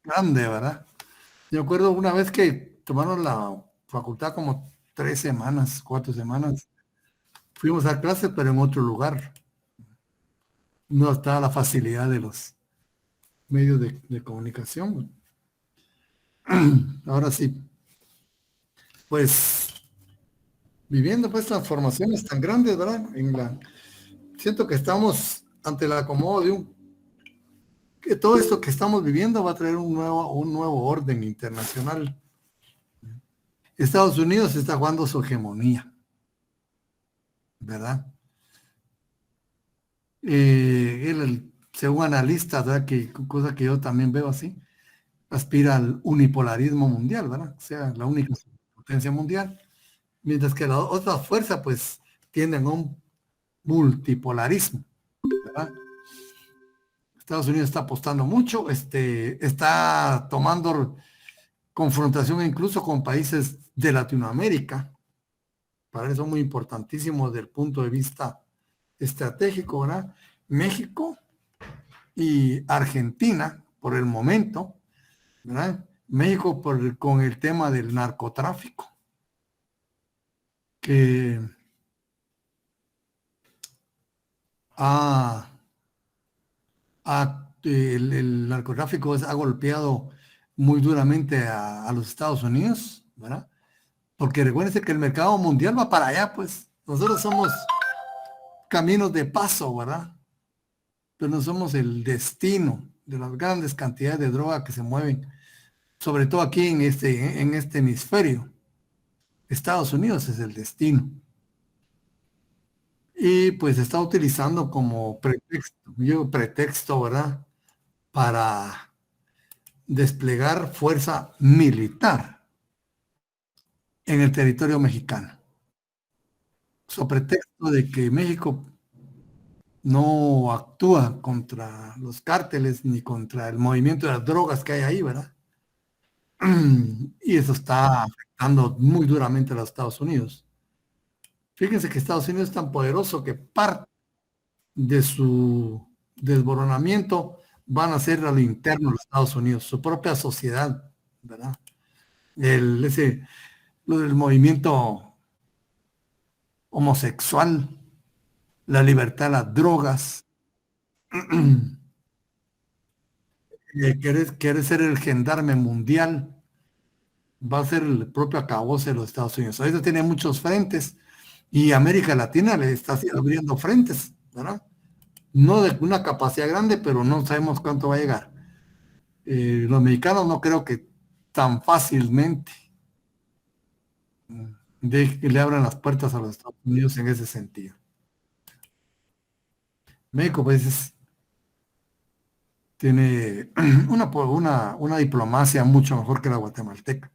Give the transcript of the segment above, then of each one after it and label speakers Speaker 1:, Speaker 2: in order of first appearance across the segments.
Speaker 1: grande, ¿verdad? Yo acuerdo una vez que tomaron la facultad como 3 semanas, 4 semanas. Fuimos a clases, pero en otro lugar. No estaba la facilidad de los medios de comunicación. Ahora sí, pues viviendo pues transformaciones tan grandes, ¿verdad? Siento que estamos ante el acomodo de que todo esto que estamos viviendo va a traer un nuevo orden internacional. Estados Unidos está jugando su hegemonía, ¿verdad? Según analistas, ¿verdad? Cosa que yo también veo así, aspira al unipolarismo mundial, ¿verdad? O sea, la única potencia mundial, mientras que las otras fuerzas, pues, tienden a un multipolarismo, ¿verdad? Estados Unidos está apostando mucho, está tomando confrontación incluso con países de Latinoamérica, para eso muy importantísimo desde el punto de vista estratégico, ¿verdad? México y Argentina, por el momento, ¿verdad? México con el tema del narcotráfico, que ha, el narcotráfico ha golpeado muy duramente a los Estados Unidos, ¿verdad? Porque recuérdense que el mercado mundial va para allá, pues nosotros somos caminos de paso, ¿verdad? Pero no somos el destino de las grandes cantidades de droga que se mueven, sobre todo aquí en este hemisferio. Estados Unidos es el destino. Y pues se está utilizando como pretexto, ¿verdad? Para desplegar fuerza militar en el territorio mexicano. So pretexto de que México no actúa contra los cárteles ni contra el movimiento de las drogas que hay ahí, ¿verdad? Y eso está afectando muy duramente a los Estados Unidos. Fíjense que Estados Unidos es tan poderoso que parte de su desboronamiento van a ser a lo interno de los Estados Unidos, su propia sociedad, ¿verdad? Lo del movimiento homosexual, la libertad de las drogas, quiere ser el gendarme mundial, va a ser el propio acabose de los Estados Unidos. Ahorita tiene muchos frentes y América Latina le está abriendo frentes, ¿verdad? No de una capacidad grande, pero no sabemos cuánto va a llegar. Los mexicanos no creo que tan fácilmente de que le abran las puertas a los Estados Unidos en ese sentido. México, pues, tiene una diplomacia mucho mejor que la guatemalteca.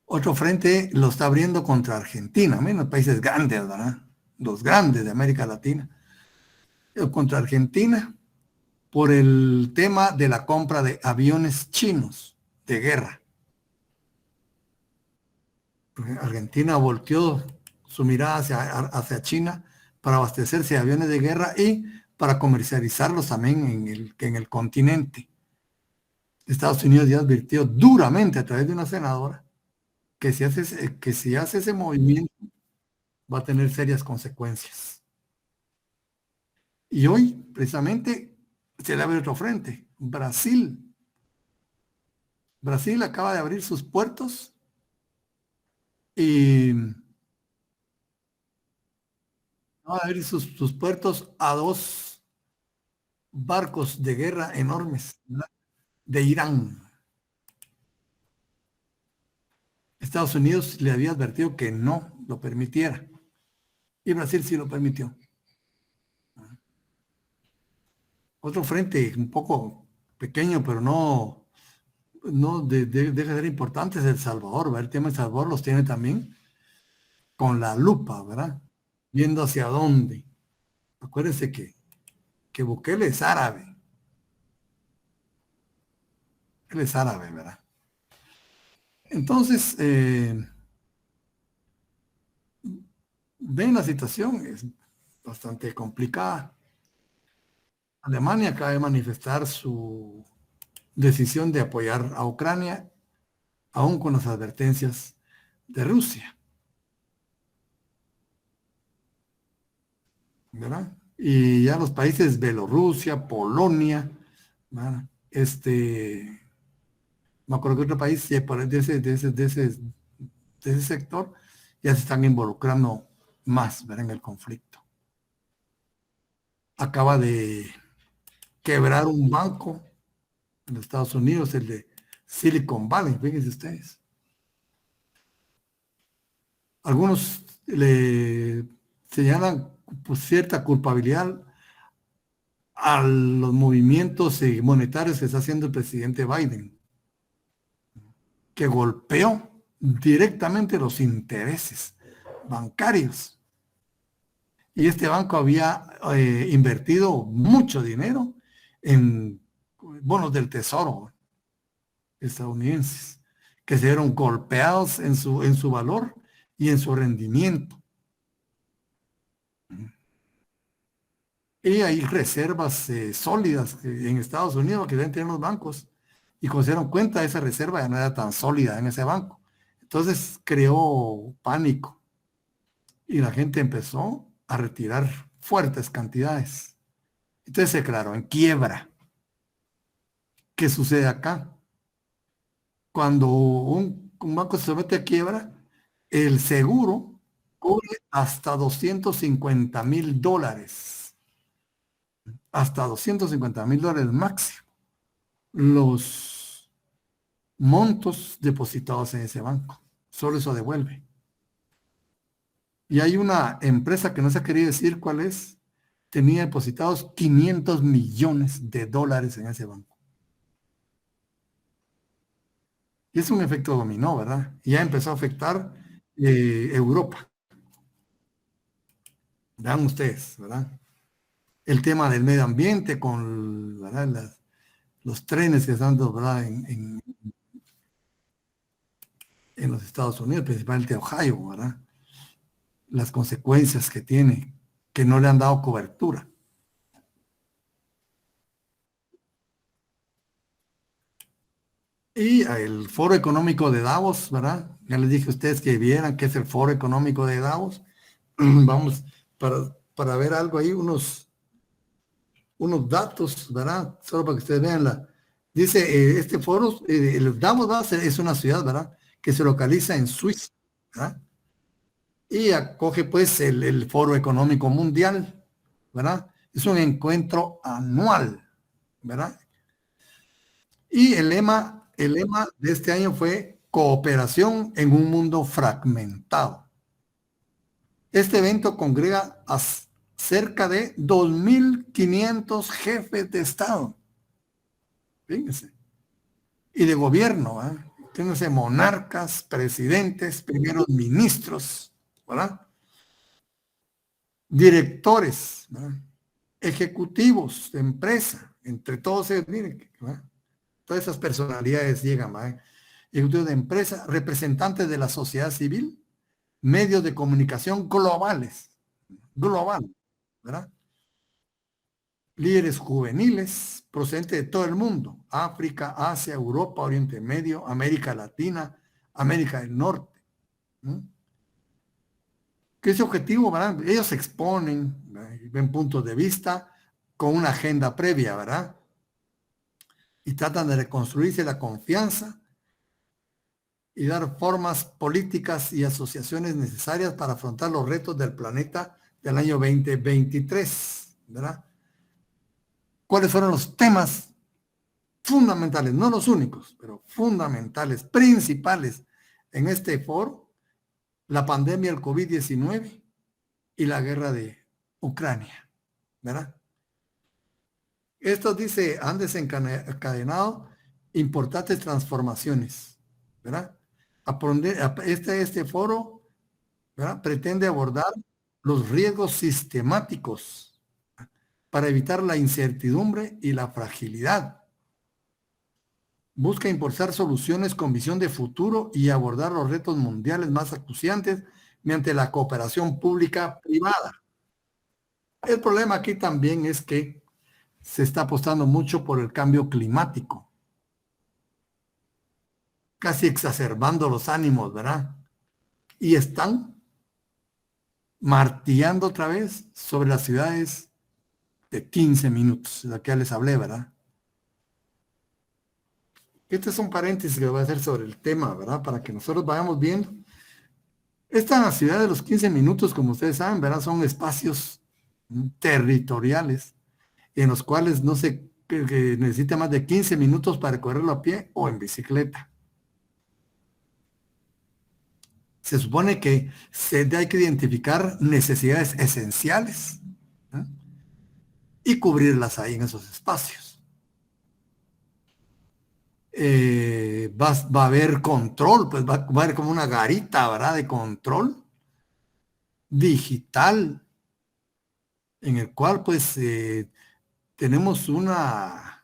Speaker 1: Otro frente lo está abriendo contra Argentina, menos países grandes, ¿verdad? Los grandes de América Latina. Contra Argentina por el tema de la compra de aviones chinos de guerra. Argentina volteó su mirada hacia China para abastecerse de aviones de guerra y para comercializarlos también en el continente. Estados Unidos ya advirtió duramente a través de una senadora que si hace ese movimiento va a tener serias consecuencias. Y hoy, precisamente, se le abre otro frente. Brasil. Brasil acaba de abrir sus puertos y acaba de abrir sus puertos a dos barcos de guerra enormes, ¿verdad? De Irán. Estados Unidos le había advertido que no lo permitiera y Brasil sí lo permitió. Otro frente un poco pequeño, pero no deja de ser importante es El Salvador, ¿verdad? El tema de El Salvador los tiene también con la lupa, ¿verdad? Viendo hacia dónde. Acuérdense que Bukele es árabe. Él es árabe, ¿verdad? Entonces, ven la situación, es bastante complicada. Alemania acaba de manifestar su decisión de apoyar a Ucrania, aún con las advertencias de Rusia, ¿verdad? Y ya los países Bielorrusia, Polonia, ¿verdad? Me acuerdo que otro país de ese sector ya se están involucrando más, ¿verdad? En el conflicto. Acaba de quebrar un banco en los Estados Unidos, el de Silicon Valley, fíjense ustedes. Algunos le señalan pues, cierta culpabilidad a los movimientos monetarios que está haciendo el presidente Biden, que golpeó directamente los intereses bancarios. Y este banco había invertido mucho dinero en bonos del tesoro estadounidenses, que se vieron golpeados en su valor y en su rendimiento. Y hay reservas sólidas en Estados Unidos que deben tener los bancos. Y cuando se dieron cuenta, esa reserva ya no era tan sólida en ese banco. Entonces creó pánico y la gente empezó a retirar fuertes cantidades. Entonces se declaró en quiebra. ¿Qué sucede acá? Cuando un banco se somete a quiebra, el seguro cubre hasta $250,000. Hasta $250,000 máximo. Los montos depositados en ese banco. Solo eso devuelve. Y hay una empresa que no se ha querido decir cuál es, tenía depositados $500 millones en ese banco. Y es un efecto dominó, ¿verdad? Y ya empezó a afectar Europa. Vean ustedes, ¿verdad? El tema del medio ambiente con, ¿verdad? Los trenes que están, ¿verdad? En los Estados Unidos, principalmente Ohio, ¿verdad? Las consecuencias que tiene, que no le han dado cobertura. Y el Foro Económico de Davos, ¿verdad? Ya les dije a ustedes que vieran qué es el Foro Económico de Davos. Vamos para ver algo ahí, unos datos, ¿verdad? Solo para que ustedes vean Dice, este foro, el Davos es una ciudad, ¿verdad? Que se localiza en Suiza, ¿verdad? Y acoge pues el Foro Económico Mundial, ¿verdad? Es un encuentro anual, ¿verdad? Y el lema de este año fue cooperación en un mundo fragmentado. Este evento congrega a cerca de 2.500 jefes de Estado. Fíjense. Y de gobierno, ¿eh? Fíjense, monarcas, presidentes, primeros ministros, ¿verdad? Directores, ¿verdad? Ejecutivos de empresa, entre todos ellos, miren, ¿verdad? Todas esas personalidades llegan, ¿verdad? Ejecutivos de empresa, representantes de la sociedad civil, medios de comunicación globales, ¿verdad? Líderes juveniles procedentes de todo el mundo, África, Asia, Europa, Oriente Medio, América Latina, América del Norte. ¿No? ¿Qué es su objetivo? ¿Verdad? Ellos exponen, ¿verdad? Ven puntos de vista con una agenda previa, ¿verdad? Y tratan de reconstruirse la confianza y dar formas políticas y asociaciones necesarias para afrontar los retos del planeta del año 2023, ¿verdad? ¿Cuáles fueron los temas fundamentales, no los únicos, pero fundamentales, principales en este foro? La pandemia del COVID-19 y la guerra de Ucrania, ¿verdad? Estos, dice, han desencadenado importantes transformaciones, ¿verdad? Este foro, ¿verdad? Pretende abordar los riesgos sistemáticos para evitar la incertidumbre y la fragilidad. Busca impulsar soluciones con visión de futuro y abordar los retos mundiales más acuciantes mediante la cooperación pública-privada. El problema aquí también es que se está apostando mucho por el cambio climático, casi exacerbando los ánimos, ¿verdad? Y están martillando otra vez sobre las ciudades de 15 minutos, de la que ya les hablé, ¿verdad? Este es un paréntesis que voy a hacer sobre el tema, ¿verdad? Para que nosotros vayamos viendo. Esta ciudad de los 15 minutos, como ustedes saben, ¿verdad? Son espacios territoriales en los cuales no se que necesita más de 15 minutos para recorrerlo a pie o en bicicleta. Se supone que hay que identificar necesidades esenciales, ¿eh? Y cubrirlas ahí en esos espacios. Va a haber control, pues va a haber como una garita, ¿verdad? De control digital, en el cual pues tenemos una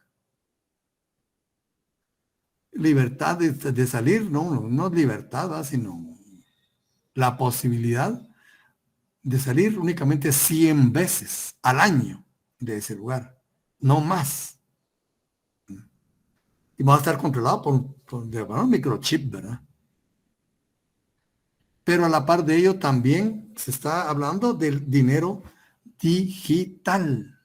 Speaker 1: libertad de salir, no libertad, ¿verdad? Sino la posibilidad de salir únicamente 100 veces al año de ese lugar, no más. Y va a estar controlado por un microchip, ¿verdad? Pero a la par de ello también se está hablando del dinero digital.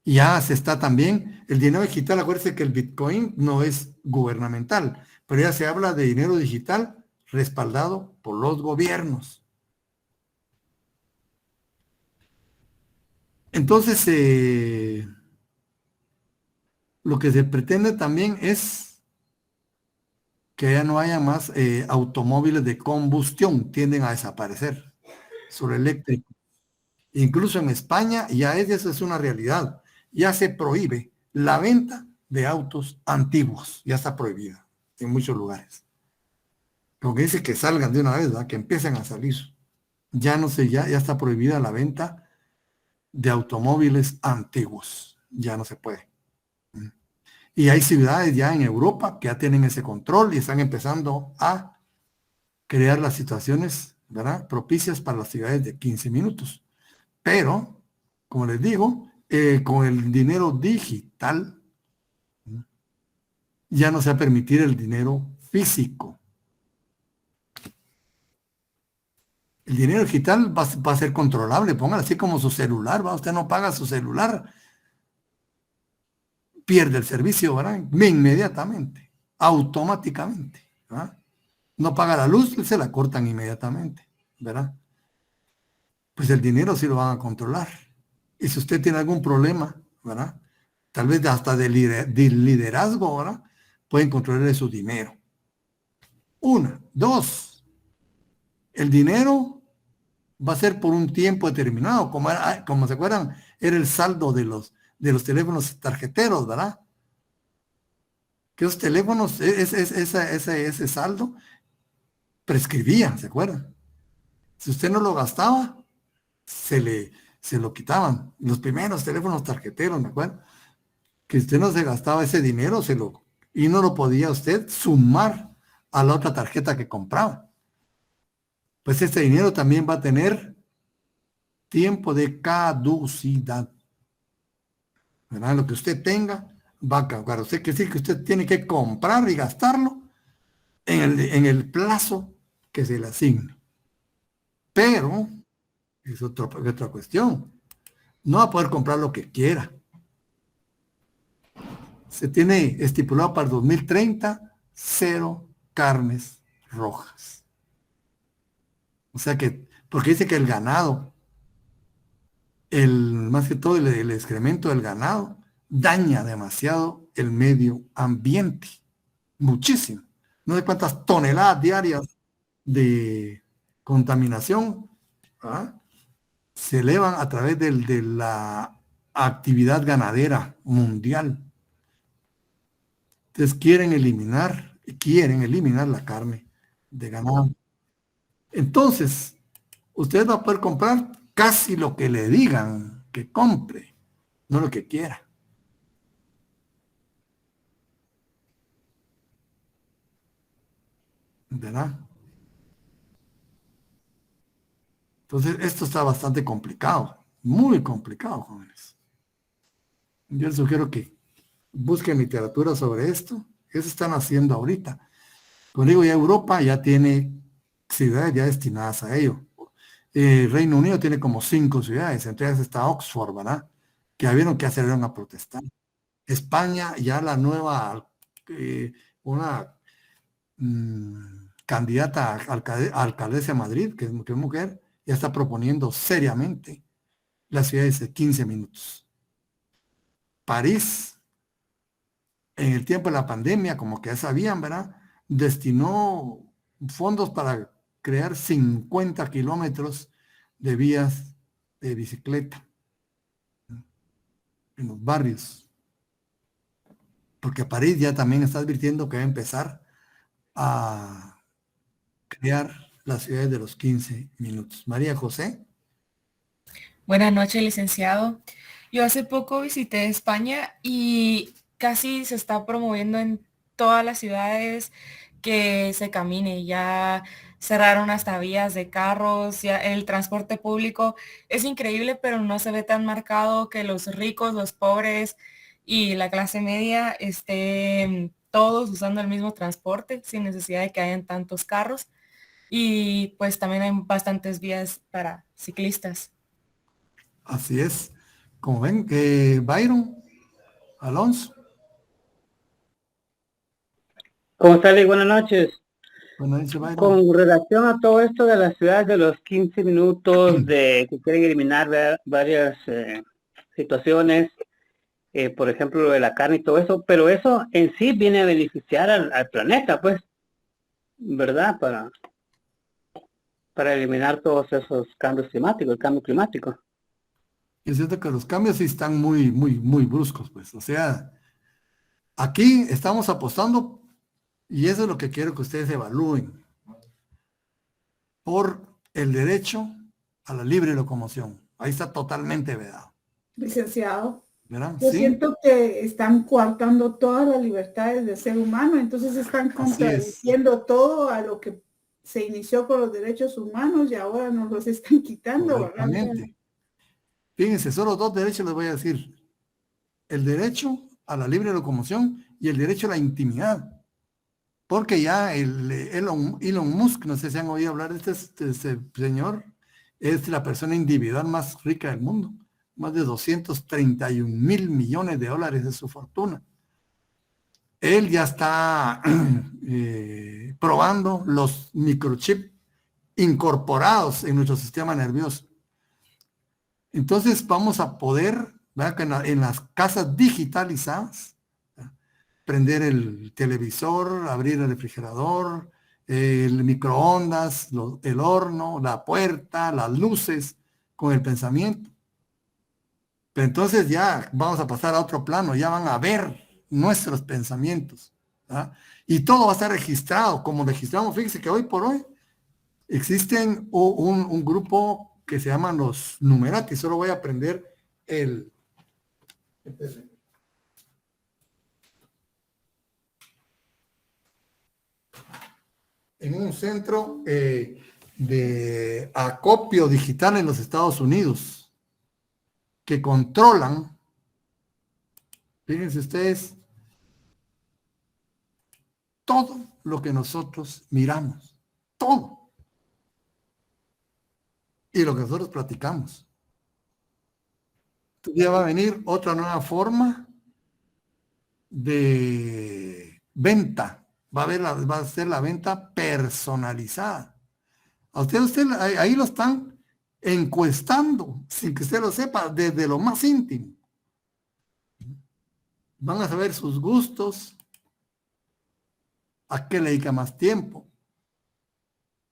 Speaker 1: Ya se está también, el dinero digital, acuérdense que el Bitcoin no es gubernamental, pero ya se habla de dinero digital respaldado por los gobiernos. Entonces, lo que se pretende también es que ya no haya más automóviles de combustión, tienden a desaparecer, sobre eléctrico. Incluso en España ya eso es una realidad. Ya se prohíbe la venta de autos antiguos, ya está prohibida en muchos lugares. Lo que dice que salgan de una vez, ¿verdad? Que empiecen a salir. Ya no sé, ya está prohibida la venta de automóviles antiguos. Ya no se puede. Y hay ciudades ya en Europa que ya tienen ese control y están empezando a crear las situaciones, ¿verdad? Propicias para las ciudades de 15 minutos. Pero, como les digo, con el dinero digital ya no se va a permitir el dinero físico. El dinero digital va a ser controlable, póngalo así como su celular, ¿va? Usted no paga su celular, pierde el servicio, ¿verdad? Inmediatamente, automáticamente, ¿verdad? No paga la luz, se la cortan inmediatamente, ¿verdad? Pues el dinero sí lo van a controlar. Y si usted tiene algún problema, ¿verdad? Tal vez hasta de liderazgo, ¿verdad? Pueden controlar su dinero. Una, dos, el dinero va a ser por un tiempo determinado, como se acuerdan, era el saldo de los teléfonos tarjeteros, ¿verdad? Que los teléfonos, ese saldo prescribía, ¿se acuerdan? Si usted no lo gastaba, se le, se lo quitaban. Los primeros teléfonos tarjeteros, ¿me acuerdo? Que usted no se gastaba ese dinero, y no lo podía usted sumar a la otra tarjeta que compraba. Pues ese dinero también va a tener tiempo de caducidad, ¿verdad? Lo que usted tenga va a caducar. Usted quiere decir que usted tiene que comprar y gastarlo en el plazo que se le asigne. Pero, es otra cuestión, no va a poder comprar lo que quiera. Se tiene estipulado para el 2030 cero carnes rojas. O sea que, porque dice que el ganado, más que todo el excremento del ganado, daña demasiado el medio ambiente. Muchísimo. No sé cuántas toneladas diarias de contaminación, ¿ah?, se elevan a través de la actividad ganadera mundial. Entonces quieren eliminar la carne de ganado. Entonces, usted va a poder comprar casi lo que le digan que compre, no lo que quiera, ¿verdad? Entonces, esto está bastante complicado. muy complicado, jóvenes. Yo les sugiero que busquen literatura sobre esto. Eso están haciendo ahorita. Como digo, ya Europa ya tiene ciudades ya destinadas a ello. Reino Unido tiene como 5 ciudades, entre ellas está Oxford, ¿verdad? Que ya vieron que salieron a protestar. España, ya la nueva, una candidata a alcaldesa de Madrid, que es mujer, ya está proponiendo seriamente las ciudades de 15 minutos. París, en el tiempo de la pandemia, como que ya sabían, ¿verdad? Destinó fondos para crear 50 kilómetros de vías de bicicleta en los barrios. Porque París ya también está advirtiendo que va a empezar a crear las ciudades de los 15 minutos. María José.
Speaker 2: Buenas noches, licenciado. Yo hace poco visité España y casi se está promoviendo en todas las ciudades que se camine. Ya cerraron hasta vías de carros, ya el transporte público es increíble, pero no se ve tan marcado que los ricos, los pobres y la clase media estén todos usando el mismo transporte sin necesidad de que hayan tantos carros. Y pues también hay bastantes vías para ciclistas.
Speaker 1: Así es. Como ven, Byron Alonso.
Speaker 3: ¿Cómo está, Ley? Buenas noches.
Speaker 1: Bueno, dice Byron.
Speaker 3: Con relación a todo esto de las ciudades de los 15 minutos, de que quieren eliminar varias situaciones, por ejemplo, lo de la carne y todo eso, pero eso en sí viene a beneficiar al planeta, pues, ¿verdad? Para eliminar todos esos cambios climáticos, el cambio climático.
Speaker 1: Es cierto que los cambios sí están muy, muy, muy bruscos, pues. O sea, aquí estamos apostando, y eso es lo que quiero que ustedes evalúen, por el derecho a la libre locomoción. Ahí está totalmente vedado.
Speaker 4: Licenciado,
Speaker 1: ¿Verdad?
Speaker 4: yo
Speaker 1: Sí,
Speaker 4: siento que están coartando todas las libertades del ser humano, entonces están
Speaker 1: así es.
Speaker 4: contradiciendo todo a lo que se inició con los derechos humanos y ahora nos los están quitando, ¿verdad?
Speaker 1: Correctamente. Fíjense, solo 2 derechos les voy a decir. El derecho a la libre locomoción y el derecho a la intimidad. Porque ya Elon Musk, no sé si han oído hablar de este señor, es la persona individual más rica del mundo. Más de 231.000 millones de dólares de su fortuna. Él ya está probando los microchips incorporados en nuestro sistema nervioso. Entonces vamos a poder, ¿verdad? Que en las casas digitalizadas, ¿verdad? Prender el televisor, abrir el refrigerador, el microondas, el horno, la puerta, las luces, con el pensamiento. Pero entonces ya vamos a pasar a otro plano, ya van a ver nuestros pensamientos, ¿verdad? Y todo va a estar registrado, como registramos. Fíjense que hoy por hoy existen un grupo que se llaman los Numerati. Solo voy a aprender el... En un centro de acopio digital en los Estados Unidos, que controlan, fíjense ustedes, todo lo que nosotros miramos, todo, y lo que nosotros platicamos. Ya va a venir otra nueva forma de venta. Va a ser la venta personalizada. A usted ahí lo están encuestando, sin que usted lo sepa, desde lo más íntimo. Van a saber sus gustos, a qué le dedica más tiempo.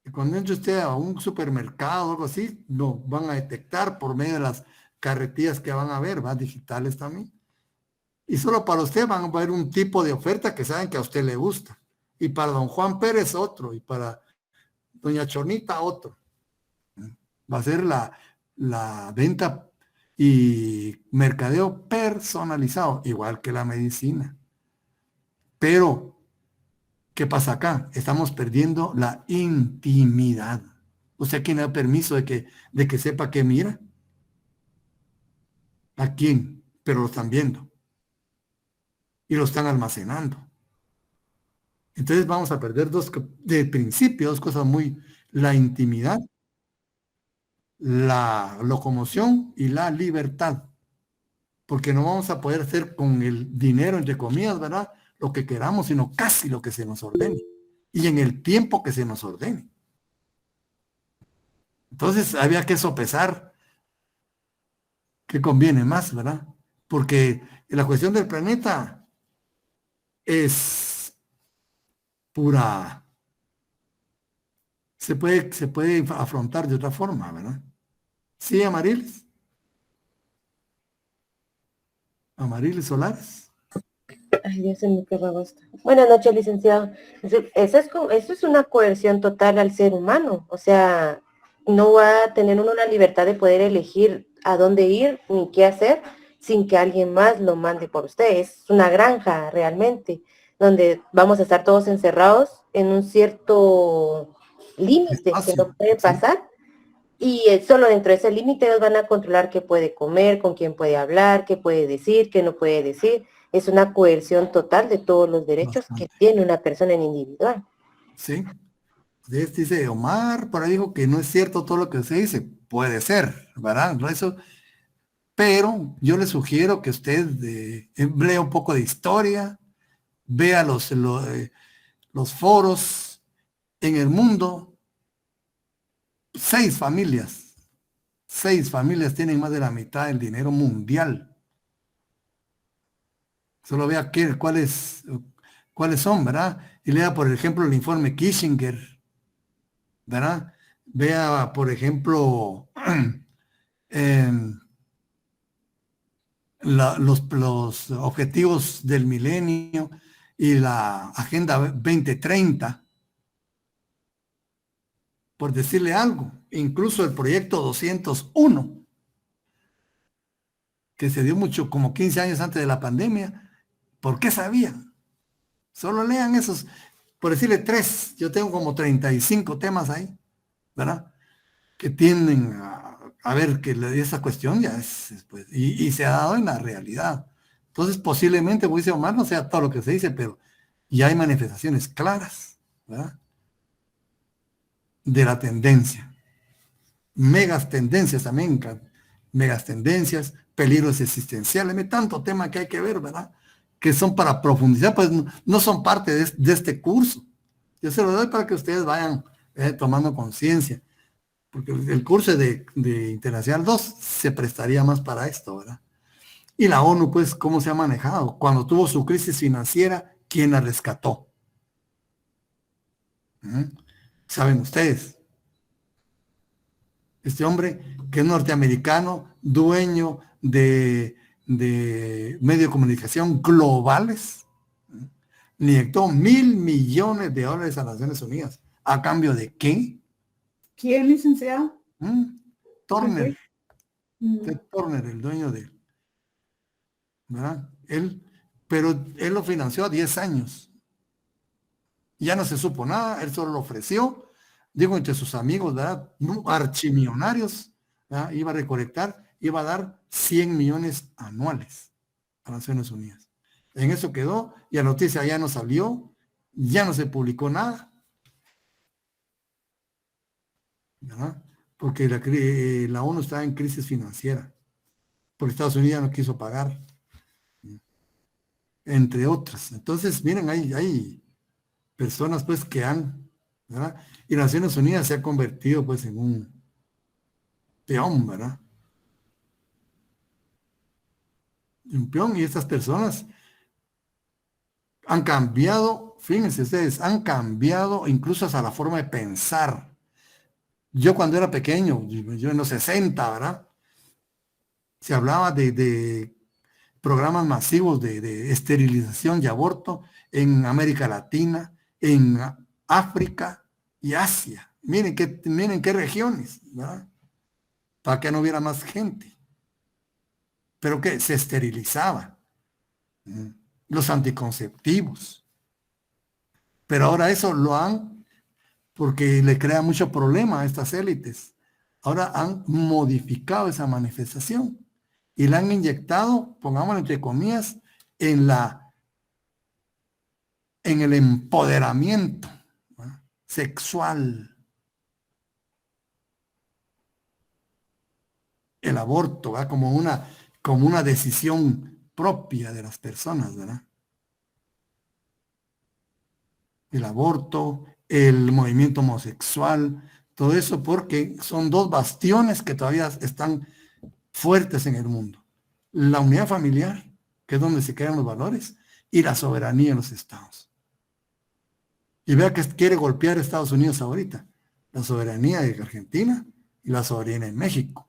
Speaker 1: Y cuando entre usted a un supermercado o algo así, lo van a detectar por medio de las carretillas que van a ver, ¿va? Digitales también. Y solo para usted van a ver un tipo de oferta que saben que a usted le gusta. Y para don Juan Pérez otro. Y para doña Chornita otro. Va a ser la venta y mercadeo personalizado, igual que la medicina. Pero, ¿qué pasa acá? Estamos perdiendo la intimidad. ¿Usted quién le da permiso de que sepa qué mira? ¿A quién? Pero lo están viendo y lo están almacenando. Entonces vamos a perder de principio, dos cosas la intimidad, la locomoción y la libertad. Porque no vamos a poder hacer con el dinero, entre comillas, ¿verdad? Lo que queramos, sino casi lo que se nos ordene. Y en el tiempo que se nos ordene. Entonces había que sopesar qué conviene más, ¿verdad? Porque la cuestión del planeta es pura, se puede afrontar de otra forma, ¿verdad? Sí, Amarilis Solares.
Speaker 5: Ay, Dios mío, qué babosa. Buenas noches, licenciado. Eso es una coerción total al ser humano. O sea, no va a tener uno la libertad de poder elegir a dónde ir ni qué hacer sin que alguien más lo mande por usted. Es una granja realmente, donde vamos a estar todos encerrados en un cierto límite que no puede pasar. Y solo dentro de ese límite ellos van a controlar qué puede comer, con quién puede hablar, qué puede decir, qué no puede decir. Es una coerción total de todos los derechos que tiene una persona en individual.
Speaker 1: Sí. Dice Omar, por ahí dijo que no es cierto todo lo que se dice. Puede ser, ¿verdad? Eso, pero yo le sugiero que usted lea un poco de historia, vea los foros en el mundo. 6 familias tienen más de la mitad del dinero mundial. Solo vea cuáles son, ¿verdad? Y lea, por ejemplo, el informe Kissinger, ¿verdad? Vea, por ejemplo, los objetivos del milenio y la Agenda 2030, por decirle algo. Incluso el proyecto 201, que se dio mucho, como 15 años antes de la pandemia. ¿Por qué sabían? Solo lean esos, por decirle 3, yo tengo como 35 temas ahí, ¿verdad? Que tienden a ver que esa cuestión ya pues, y se ha dado en la realidad. Entonces, posiblemente, como dice Omar, no sea todo lo que se dice, pero ya hay manifestaciones claras, ¿verdad? De la tendencia. Megas tendencias también, megas tendencias, peligros existenciales, hay tanto tema que hay que ver, ¿verdad? Que son para profundizar, pues no son parte de este curso. Yo se lo doy para que ustedes vayan tomando conciencia, porque el curso de Internacional 2 se prestaría más para esto, ¿verdad? Y la ONU, pues, ¿cómo se ha manejado? Cuando tuvo su crisis financiera, ¿quién la rescató? ¿Saben ustedes? Este hombre que es norteamericano, dueño de medios de comunicación globales, le inyectó $1.000 millones a las Naciones Unidas. ¿A cambio de qué?
Speaker 4: ¿Quién, licenciado?
Speaker 1: Turner. Turner, el dueño de, ¿verdad? Pero él lo financió a 10 años. Ya no se supo nada, él solo lo ofreció, digo, entre sus amigos, ¿verdad? Archimillonarios, ¿verdad? Iba a recolectar, iba a dar 100 millones anuales a las Naciones Unidas. En eso quedó, y la noticia ya no salió, ya no se publicó nada, ¿verdad? Porque la ONU estaba en crisis financiera, porque Estados Unidos no quiso pagar, entre otras. Entonces, miren, hay personas pues que ¿verdad? Y Naciones Unidas se ha convertido pues en un peón, ¿verdad? Un peón, y estas personas han cambiado, fíjense ustedes, han cambiado incluso hasta la forma de pensar. Yo cuando era pequeño, yo en los 60, ¿verdad? Se hablaba de programas masivos de esterilización y aborto en América Latina, en África y Asia. Miren qué regiones, ¿verdad? Para que no hubiera más gente. Pero que se esterilizaba. Los anticonceptivos. Pero ahora eso porque le crea mucho problema a estas élites. Ahora han modificado esa manifestación. y la han inyectado, pongámoslo entre comillas, en el empoderamiento, ¿verdad?, sexual. El aborto, ¿verdad?, como una decisión propia de las personas, ¿verdad? El aborto, el movimiento homosexual, todo eso porque son dos bastiones que todavía están fuertes en el mundo. La unidad familiar, que es donde se crean los valores, y la soberanía de los estados. Y vea que quiere golpear a Estados Unidos ahorita. La soberanía de Argentina y la soberanía de México.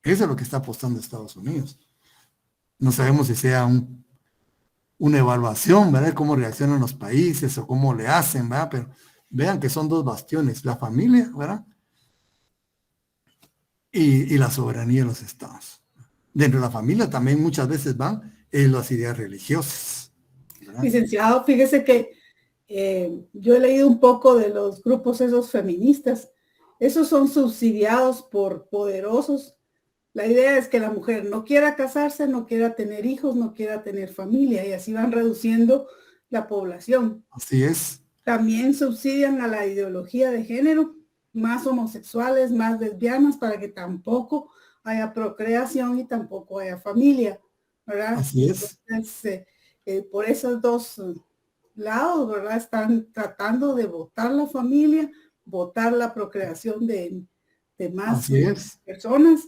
Speaker 1: Eso es lo que está apostando Estados Unidos. No sabemos si sea una evaluación, ¿verdad?, de cómo reaccionan los países o cómo le hacen, ¿verdad? Pero vean que son dos bastiones, la familia, ¿verdad?, y la soberanía de los estados. Dentro de la familia también muchas veces van las ideas religiosas, ¿verdad?
Speaker 4: Licenciado, fíjese que yo he leído un poco de los grupos esos feministas. Esos son subsidiados por poderosos. La idea es que la mujer no quiera casarse, no quiera tener hijos, no quiera tener familia, y así van reduciendo la población.
Speaker 1: Así es.
Speaker 4: También subsidian a la ideología de género, más homosexuales, más lesbianas, para que tampoco haya procreación y tampoco haya familia, ¿verdad?
Speaker 1: Así es.
Speaker 4: Entonces, por esos dos lados, ¿verdad?, están tratando de votar la familia, votar la procreación de más personas.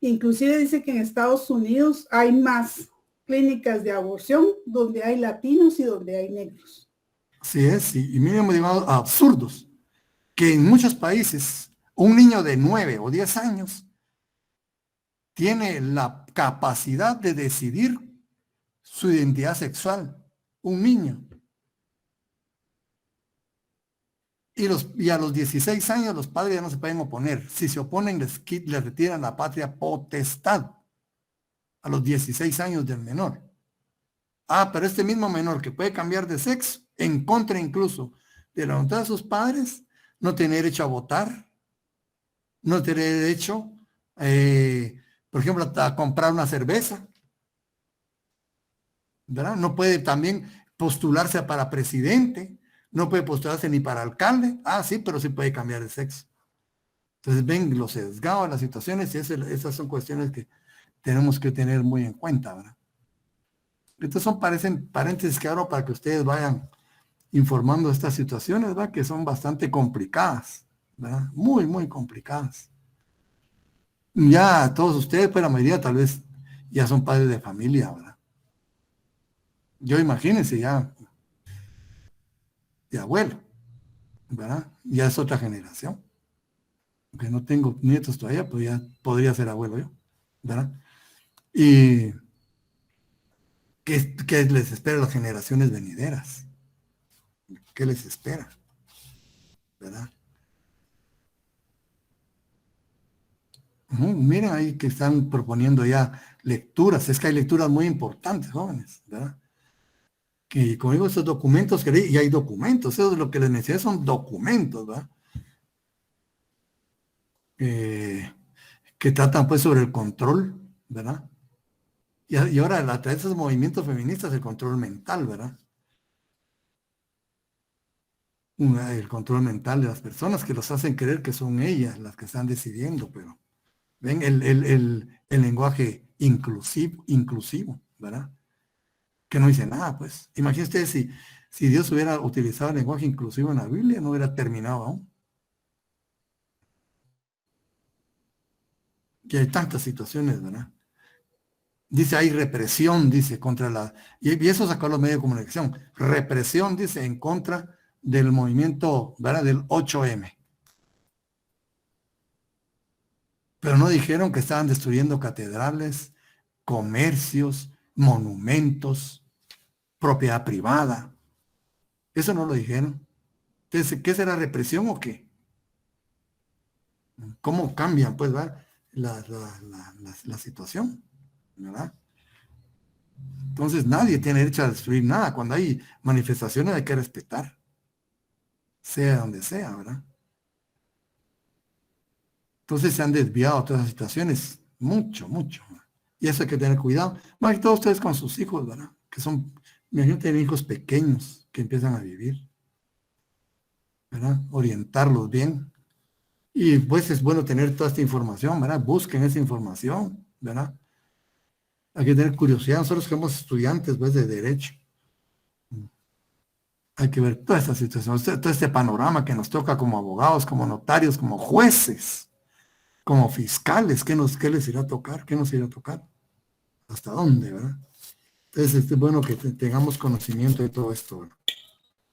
Speaker 4: Inclusive dice que en Estados Unidos hay más clínicas de aborción donde hay latinos y donde hay negros.
Speaker 1: Así es, y miren, hemos llegado a absurdos, que en muchos países un niño de 9 o 10 años tiene la capacidad de decidir su identidad sexual, un niño. Y a los 16 años los padres ya no se pueden oponer. Si se oponen, les retiran la patria potestad a los 16 años del menor. Pero este mismo menor que puede cambiar de sexo, en contra incluso de la voluntad de sus padres, no tiene derecho a votar, no tiene derecho, por ejemplo, a comprar una cerveza, ¿verdad? No puede también postularse para presidente, no puede postularse ni para alcalde. Sí, pero sí puede cambiar de sexo. Entonces ven los sesgados de las situaciones, y esas son cuestiones que tenemos que tener muy en cuenta, ¿verdad? Entonces parecen paréntesis que abro para que ustedes vayan informando de estas situaciones, ¿verdad?, que son bastante complicadas, ¿verdad? Muy, muy complicadas. Ya todos ustedes, pues la mayoría tal vez ya son padres de familia, ¿verdad? Yo imagínense ya de abuelo, ¿verdad? Ya es otra generación. Aunque no tengo nietos todavía, pues ya podría ser abuelo yo, ¿verdad? Y ¿qué les espera a las generaciones venideras? ¿Qué les espera? ¿Verdad? Miren ahí que están proponiendo ya lecturas. Es que hay lecturas muy importantes, jóvenes, ¿verdad? Que como digo, esos documentos que leí, y hay documentos, eso es lo que les mencioné, son documentos, ¿verdad? Que tratan pues sobre el control, ¿verdad? Y ahora a través de esos movimientos feministas, el control mental, ¿verdad? El control mental de las personas que los hacen creer que son ellas las que están decidiendo, pero ven el lenguaje inclusivo, ¿verdad? Que no dice nada, pues. Imagínense si Dios hubiera utilizado el lenguaje inclusivo en la Biblia, no hubiera terminado aún. Y hay tantas situaciones, ¿verdad? Dice, hay represión, dice, contra y eso sacó los medios de comunicación. Represión, dice, en contra del movimiento, ¿verdad?, del 8M. Pero no dijeron que estaban destruyendo catedrales, comercios, monumentos, propiedad privada. Eso no lo dijeron. Entonces, ¿qué será represión o qué? ¿Cómo cambian, pues, ¿verdad?, la situación, ¿verdad? Entonces, nadie tiene derecho a destruir nada. Cuando hay manifestaciones hay que respetar, sea donde sea, ¿verdad? Entonces se han desviado todas las situaciones, mucho, mucho. Y eso hay que tener cuidado. Más que todos ustedes con sus hijos, ¿verdad? Que son, me imagino, tienen hijos pequeños que empiezan a vivir, ¿verdad? Orientarlos bien. Y pues es bueno tener toda esta información, ¿verdad? Busquen esa información, ¿verdad? Hay que tener curiosidad. Nosotros somos estudiantes, pues, de derecho. Hay que ver toda esta situación, todo este panorama que nos toca como abogados, como notarios, como jueces, como fiscales. ¿Qué les irá a tocar? ¿Qué nos irá a tocar? ¿Hasta dónde, verdad? Entonces, es bueno que tengamos conocimiento de todo esto, ¿verdad?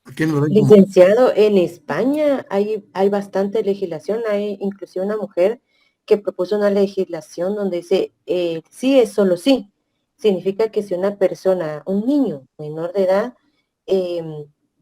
Speaker 1: Aquí nos ven como...
Speaker 5: Licenciado, en España hay bastante legislación, hay inclusive una mujer que propuso una legislación donde dice, sí es solo sí. Significa que si una persona, un niño menor de edad,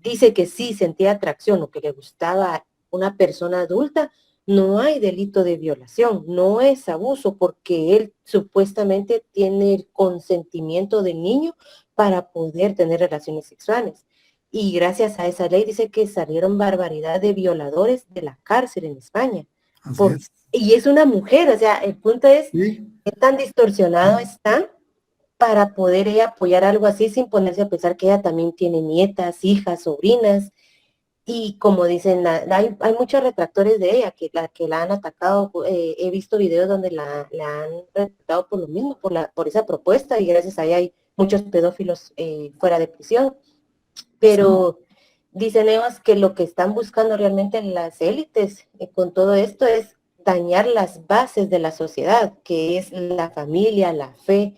Speaker 5: dice que sí sentía atracción o que le gustaba una persona adulta, no hay delito de violación, no es abuso porque él supuestamente tiene el consentimiento del niño para poder tener relaciones sexuales. Y gracias a esa ley dice que salieron barbaridad de violadores de la cárcel en España.
Speaker 1: Así es.
Speaker 5: Y es una mujer, o sea, el punto es
Speaker 1: Sí.
Speaker 5: qué tan distorsionado está para poder ella apoyar algo así sin ponerse a pensar que ella también tiene nietas, hijas, sobrinas. Y como dicen, hay muchos retractores de ella que la han atacado. He visto videos donde la han retratado por lo mismo, por esa propuesta, y gracias a ella hay muchos pedófilos fuera de prisión. Pero dicen ellos que lo que están buscando realmente las élites con todo esto es dañar las bases de la sociedad, que es la familia, la fe,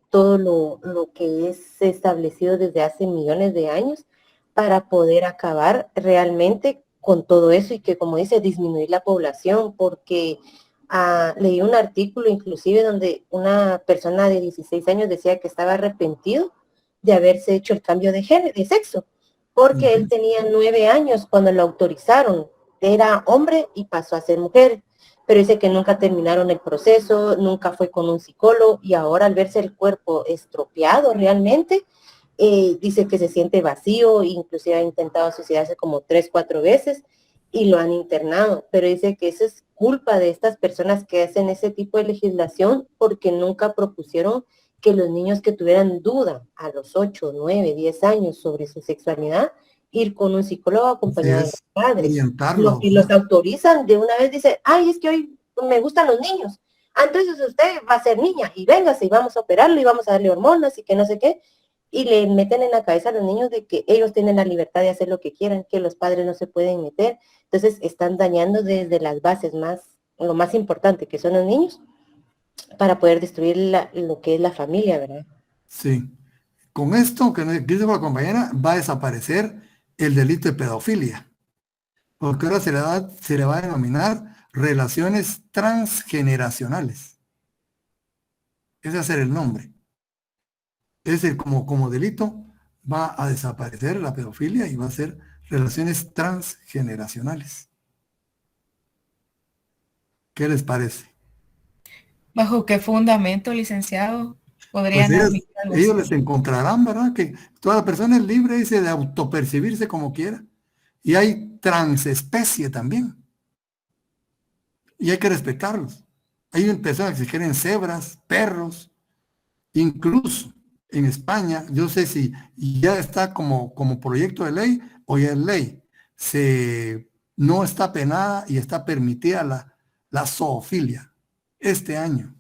Speaker 5: todo lo que es establecido desde hace millones de años para poder acabar realmente con todo eso y que, como dice, disminuir la población, porque leí un artículo inclusive donde una persona de 16 años decía que estaba arrepentido de haberse hecho el cambio de sexo, porque él tenía 9 años cuando lo autorizaron, era hombre y pasó a ser mujer, pero dice que nunca terminaron el proceso, nunca fue con un psicólogo y ahora al verse el cuerpo estropeado realmente, dice que se siente vacío, inclusive ha intentado suicidarse como 3, 4 veces y lo han internado, pero dice que eso es culpa de estas personas que hacen ese tipo de legislación porque nunca propusieron que los niños que tuvieran duda a los 8, 9, 10 años sobre su sexualidad, ir con un psicólogo acompañado de los padres.
Speaker 1: Orientarlo.
Speaker 5: Y los autorizan de una vez, dice, ay, es que hoy me gustan los niños. Entonces usted va a ser niña y véngase y vamos a operarlo y vamos a darle hormonas y que no sé qué. Y le meten en la cabeza a los niños de que ellos tienen la libertad de hacer lo que quieran, que los padres no se pueden meter. Entonces están dañando desde las bases lo más importante, que son los niños, para poder destruir lo que es la familia, ¿verdad?
Speaker 1: Sí. Con esto, que dice la compañera, va a desaparecer el delito de pedofilia. Porque ahora se le va a denominar relaciones transgeneracionales. Ese va a ser el nombre. Es decir, como delito va a desaparecer la pedofilia y va a ser relaciones transgeneracionales. ¿Qué les parece?
Speaker 2: ¿Bajo qué fundamento, licenciado?
Speaker 1: Pues
Speaker 2: ¿Podrían admitir algo
Speaker 1: ellos
Speaker 2: así?
Speaker 1: les encontrarán, ¿verdad? Que toda persona es libre, dice, de autopercibirse como quiera. Y hay transespecie también. Y hay que respetarlos. Hay personas que se quieren cebras, perros, incluso en España, yo sé si ya está como proyecto de ley o ya es ley. No está penada y está permitida la zoofilia este año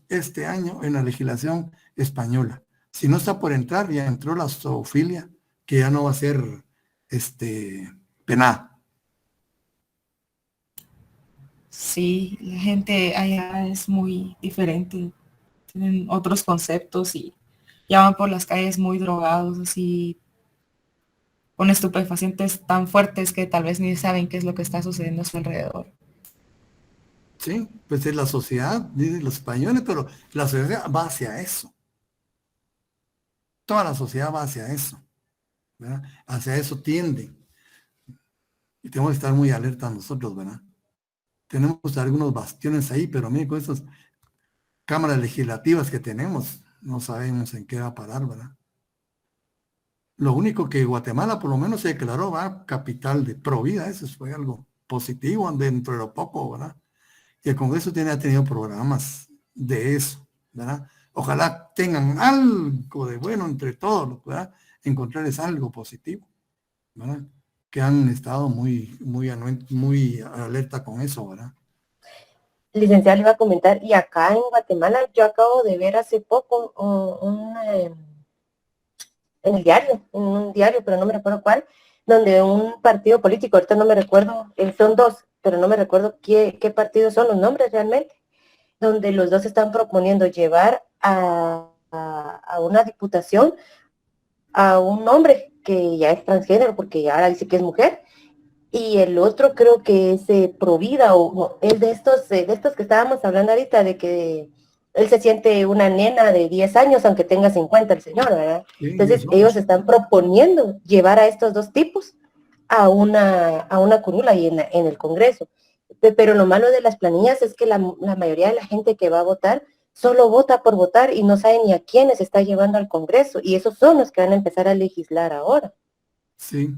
Speaker 1: en la legislación española. Si no está por entrar, ya entró la zoofilia, que ya no va a ser penada.
Speaker 2: Sí, la gente allá es muy diferente, tienen otros conceptos y ya van por las calles muy drogados, así, con estupefacientes tan fuertes que tal vez ni saben qué es lo que está sucediendo a su alrededor.
Speaker 1: Sí, pues es la sociedad, dicen los españoles, pero la sociedad va hacia eso. Toda la sociedad va hacia eso, ¿verdad? Hacia eso tienden. Y tenemos que estar muy alerta nosotros, ¿verdad? Tenemos algunos bastiones ahí, pero miren, con estas cámaras legislativas que tenemos, no sabemos en qué va a parar, ¿verdad? Lo único que Guatemala por lo menos se declaró, ¿verdad? Capital de Provida, eso fue algo positivo dentro de lo poco, ¿verdad? Y el Congreso ha tenido programas de eso, ¿verdad? ojalá tengan algo de bueno entre todos, ¿verdad? Encontrarles algo positivo, ¿verdad? Que han estado muy alerta con eso, ¿verdad?
Speaker 5: Licenciado, le iba a comentar, y acá en Guatemala yo acabo de ver hace poco en el diario, en un diario, pero no me recuerdo cuál, donde un partido político, ahorita no me recuerdo, son dos, pero no me recuerdo qué partidos son los nombres realmente, donde los dos están proponiendo llevar a una diputación a un hombre que ya es transgénero, porque ya ahora dice que es mujer, y el otro creo que es provida, o no, es de estos que estábamos hablando ahorita, de que él se siente una nena de 10 años, aunque tenga 50 el señor, ¿verdad?
Speaker 1: Sí,
Speaker 5: Entonces ellos están proponiendo llevar a estos dos tipos a una curula y en el Congreso. Pero lo malo de las planillas es que la mayoría de la gente que va a votar solo vota por votar y no sabe ni a quiénes está llevando al Congreso, y esos son los que van a empezar a legislar ahora.
Speaker 1: Sí,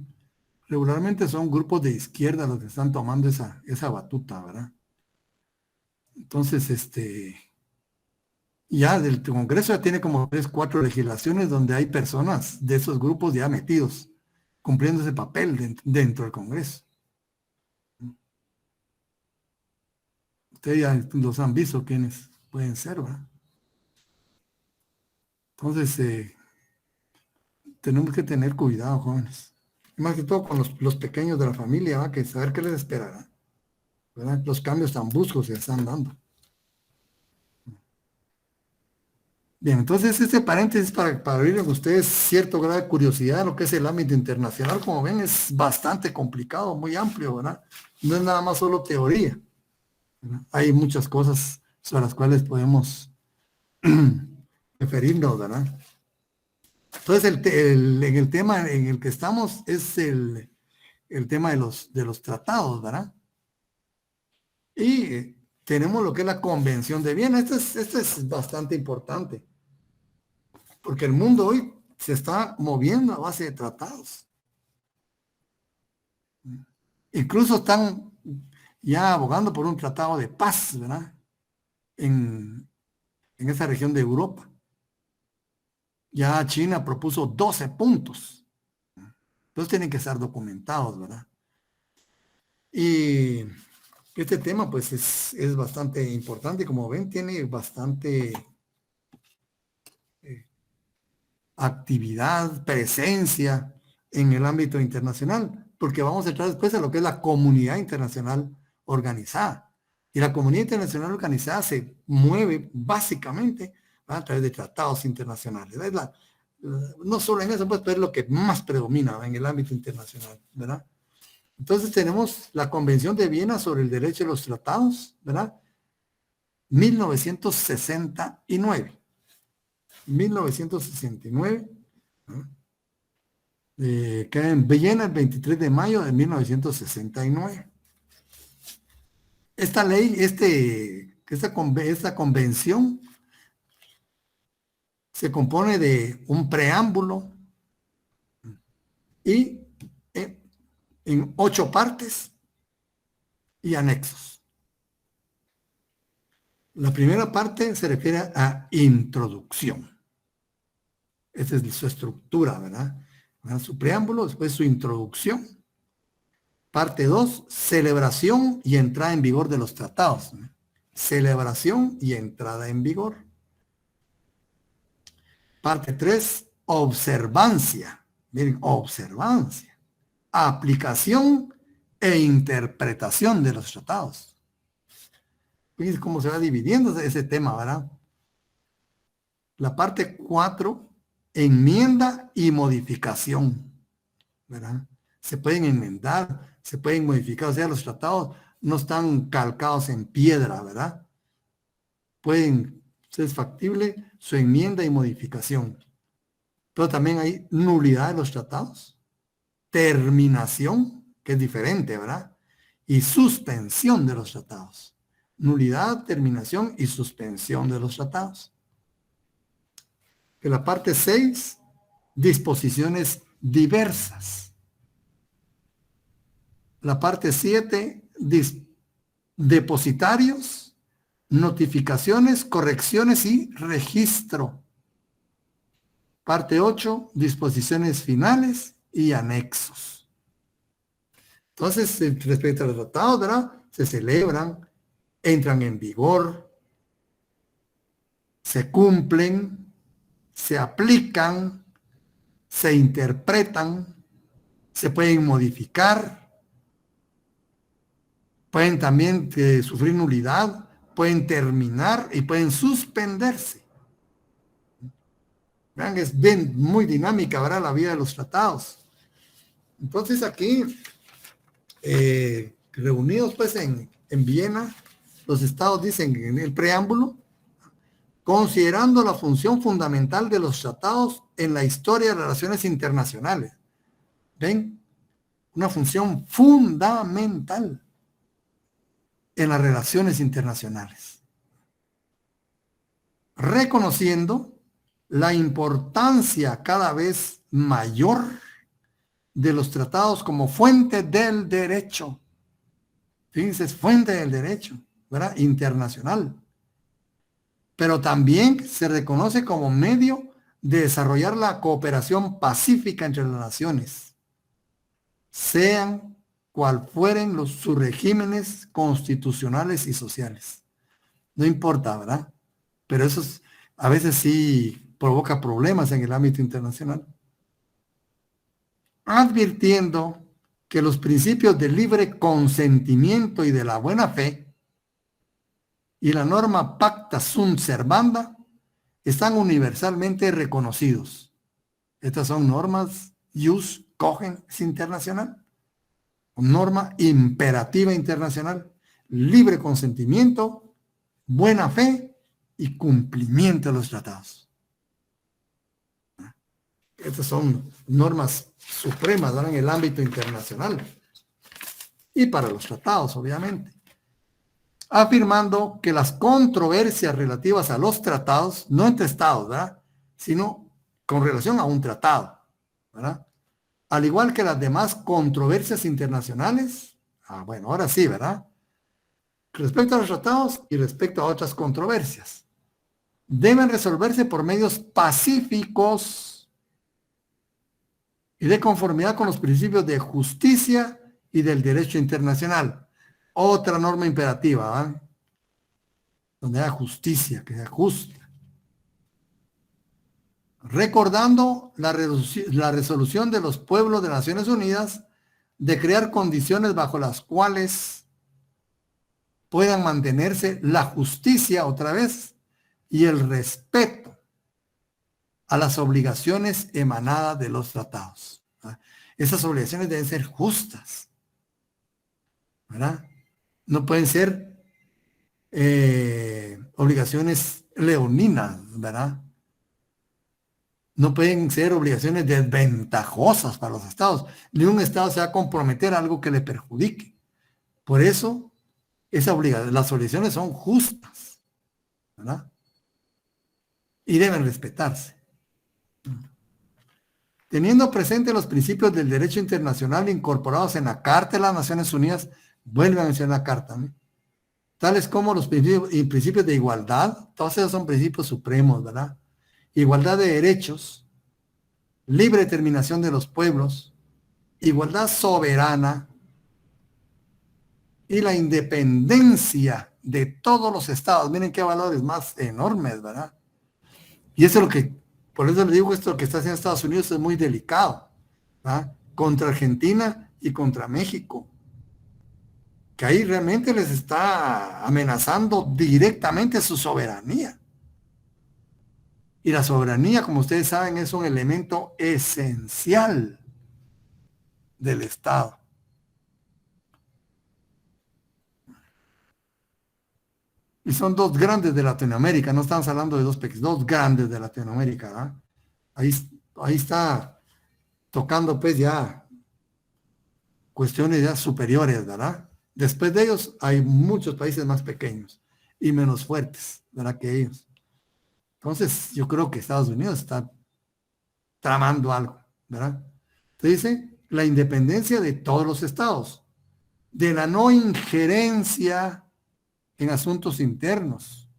Speaker 1: regularmente son grupos de izquierda los que están tomando esa batuta, ¿verdad? Entonces, ya del Congreso ya tiene como 3, 4 legislaciones donde hay personas de esos grupos ya metidos, cumpliendo ese papel dentro del Congreso. Ustedes ya los han visto quiénes pueden ser, ¿verdad? Entonces, tenemos que tener cuidado, jóvenes. Más que todo con los pequeños de la familia, ¿va? Que saber qué les esperará, ¿verdad? Los cambios tan bruscos se están dando. Bien, entonces este paréntesis para abrir en ustedes cierto grado de curiosidad de lo que es el ámbito internacional. Como ven, es bastante complicado, muy amplio, ¿verdad? No es nada más solo teoría, ¿verdad? Hay muchas cosas sobre las cuales podemos referirnos, ¿verdad? Entonces, en el tema en el que estamos es el tema de los tratados, ¿verdad? Y tenemos lo que es la Convención de Viena. Esto es bastante importante, porque el mundo hoy se está moviendo a base de tratados. Incluso están ya abogando por un tratado de paz, ¿verdad? En esa región de Europa. Ya China propuso 12 puntos. Entonces tienen que estar documentados, ¿verdad? Y este tema pues es bastante importante. Como ven, tiene bastante actividad, presencia en el ámbito internacional, porque vamos a entrar después a lo que es la comunidad internacional organizada. Y la comunidad internacional organizada se mueve básicamente, ¿verdad?, a través de tratados internacionales. No solo en eso, pues, pero es lo que más predomina en el ámbito internacional, ¿verdad? Entonces tenemos la Convención de Viena sobre el Derecho de los Tratados, ¿verdad? 1969. 1969, ¿no? Queda en Viena el 23 de mayo de 1969. Esta ley, esta convención se compone de un preámbulo y en 8 partes y anexos. La primera parte se refiere a introducción. Esa es su estructura, ¿verdad? Su preámbulo, después su introducción. Parte 2, celebración y entrada en vigor de los tratados, ¿no? Celebración y entrada en vigor. Parte 3, observancia. Miren, observancia. Aplicación e interpretación de los tratados. Fíjense cómo se va dividiendo ese tema, ¿verdad? La parte 4, enmienda y modificación, ¿verdad? Se pueden enmendar, se pueden modificar, o sea, los tratados no están calcados en piedra, ¿verdad? Pueden ser factible su enmienda y modificación. Pero también hay nulidad de los tratados, terminación, que es diferente, ¿verdad? Y suspensión de los tratados. Nulidad, terminación y suspensión de los tratados. Que la parte 6, disposiciones diversas. La parte 7, depositarios, notificaciones, correcciones y registro. Parte 8, disposiciones finales y anexos. Entonces, respecto a los tratados, ¿verdad? Se celebran, entran en vigor, se cumplen, se aplican, se interpretan, se pueden modificar, pueden también sufrir nulidad, pueden terminar y pueden suspenderse. Vean, es bien, muy dinámica, ¿verdad? La vida de los tratados. Entonces aquí, reunidos pues en Viena, los estados dicen en el preámbulo, considerando la función fundamental de los tratados en la historia de relaciones internacionales. ¿Ven? Una función fundamental en las relaciones internacionales. Reconociendo la importancia cada vez mayor de los tratados como fuente del derecho. Fíjense, es fuente del derecho, ¿verdad? Internacional. Pero también se reconoce como medio de desarrollar la cooperación pacífica entre las naciones, sean cual fueren sus regímenes constitucionales y sociales. No importa, ¿verdad? Pero eso a veces sí provoca problemas en el ámbito internacional. Advirtiendo que los principios del libre consentimiento y de la buena fe y la norma pacta sunt servanda están universalmente reconocidos. Estas son normas jus cogens internacional, norma imperativa internacional, libre consentimiento, buena fe y cumplimiento de los tratados. Estas son normas supremas, ¿verdad? En el ámbito internacional y para los tratados, obviamente. Afirmando que las controversias relativas a los tratados, no entre estados, ¿verdad?, sino con relación a un tratado, ¿verdad?, al igual que las demás controversias internacionales, bueno, ahora sí, ¿verdad?, respecto a los tratados y respecto a otras controversias, deben resolverse por medios pacíficos y de conformidad con los principios de justicia y del derecho internacional. Otra norma imperativa, ¿eh? Donde haya justicia, que sea justa. Recordando la resolución de los pueblos de Naciones Unidas de crear condiciones bajo las cuales puedan mantenerse la justicia, otra vez, y el respeto a las obligaciones emanadas de los tratados. ¿Verdad? Esas obligaciones deben ser justas, ¿verdad? No pueden ser obligaciones leoninas, ¿verdad? No pueden ser obligaciones desventajosas para los estados. Ni un estado se va a comprometer a algo que le perjudique. Por eso, las obligaciones son justas, ¿verdad? Y deben respetarse. Teniendo presente los principios del derecho internacional incorporados en la Carta de las Naciones Unidas, vuelve a mencionar la Carta, ¿no?, tales como los principios de igualdad, todos esos son principios supremos, ¿verdad? Igualdad de derechos, libre determinación de los pueblos, igualdad soberana y la independencia de todos los estados. Miren qué valores más enormes, ¿verdad? Y eso es lo que, por eso le digo, esto que está haciendo Estados Unidos es muy delicado, ¿verdad? Contra Argentina y contra México, que ahí realmente les está amenazando directamente su soberanía. Y la soberanía, como ustedes saben, es un elemento esencial del Estado. Y son dos grandes de Latinoamérica, no estamos hablando de dos pequeños, dos grandes de Latinoamérica, ¿verdad? Ahí está tocando pues ya cuestiones ya superiores, ¿verdad? Después de ellos hay muchos países más pequeños y menos fuertes, ¿verdad?, que ellos. Entonces yo creo que Estados Unidos está tramando algo, ¿verdad? Entonces dice la independencia de todos los estados, de la no injerencia en asuntos internos.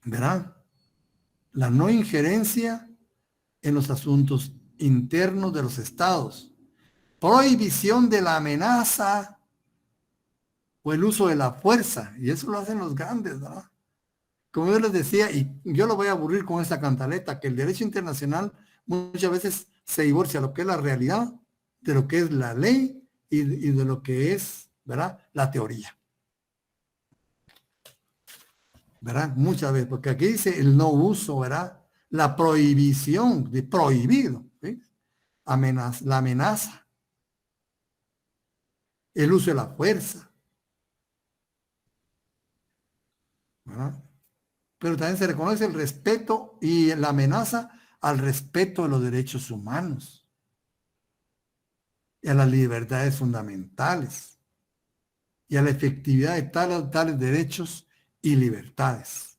Speaker 1: ¿Verdad? La no injerencia en los asuntos internos de los estados. Prohibición de la amenaza o el uso de la fuerza. Y eso lo hacen los grandes, ¿verdad? Como yo les decía, y yo lo voy a aburrir con esta cantaleta, que el derecho internacional muchas veces se divorcia lo que es la realidad, de lo que es la ley y de lo que es, ¿verdad?, la teoría. ¿Verdad? Muchas veces, porque aquí dice el no uso, ¿verdad? La prohibición, de prohibido, ¿sí? La amenaza, el uso de la fuerza, ¿verdad? Pero también se reconoce el respeto y la amenaza al respeto de los derechos humanos y a las libertades fundamentales y a la efectividad de tales derechos y libertades.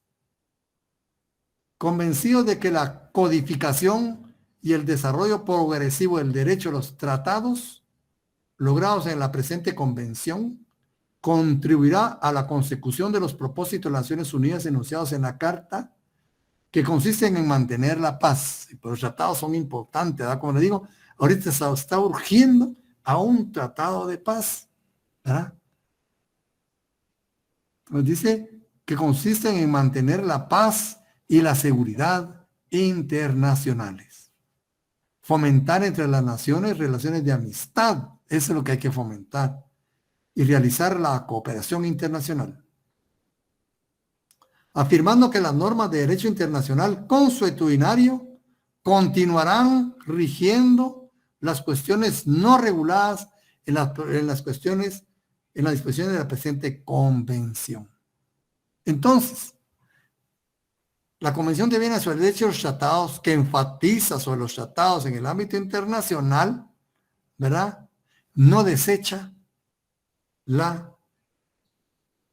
Speaker 1: Convencidos de que la codificación y el desarrollo progresivo del derecho a los tratados logrados en la presente convención contribuirá a la consecución de los propósitos de las Naciones Unidas enunciados en la Carta, que consisten en mantener la paz. Pero los tratados son importantes, ¿verdad? Como le digo, ahorita se está urgiendo a un tratado de paz, ¿verdad? Nos dice que consisten en mantener la paz y la seguridad internacionales. Fomentar entre las naciones relaciones de amistad, eso es lo que hay que fomentar. Y realizar la cooperación internacional. Afirmando que las normas de derecho internacional consuetudinario continuarán rigiendo las cuestiones no reguladas en las disposiciones de la presente convención. Entonces, la Convención de Viena sobre el Derecho a los Tratados, que enfatiza sobre los tratados en el ámbito internacional, ¿verdad?, no desecha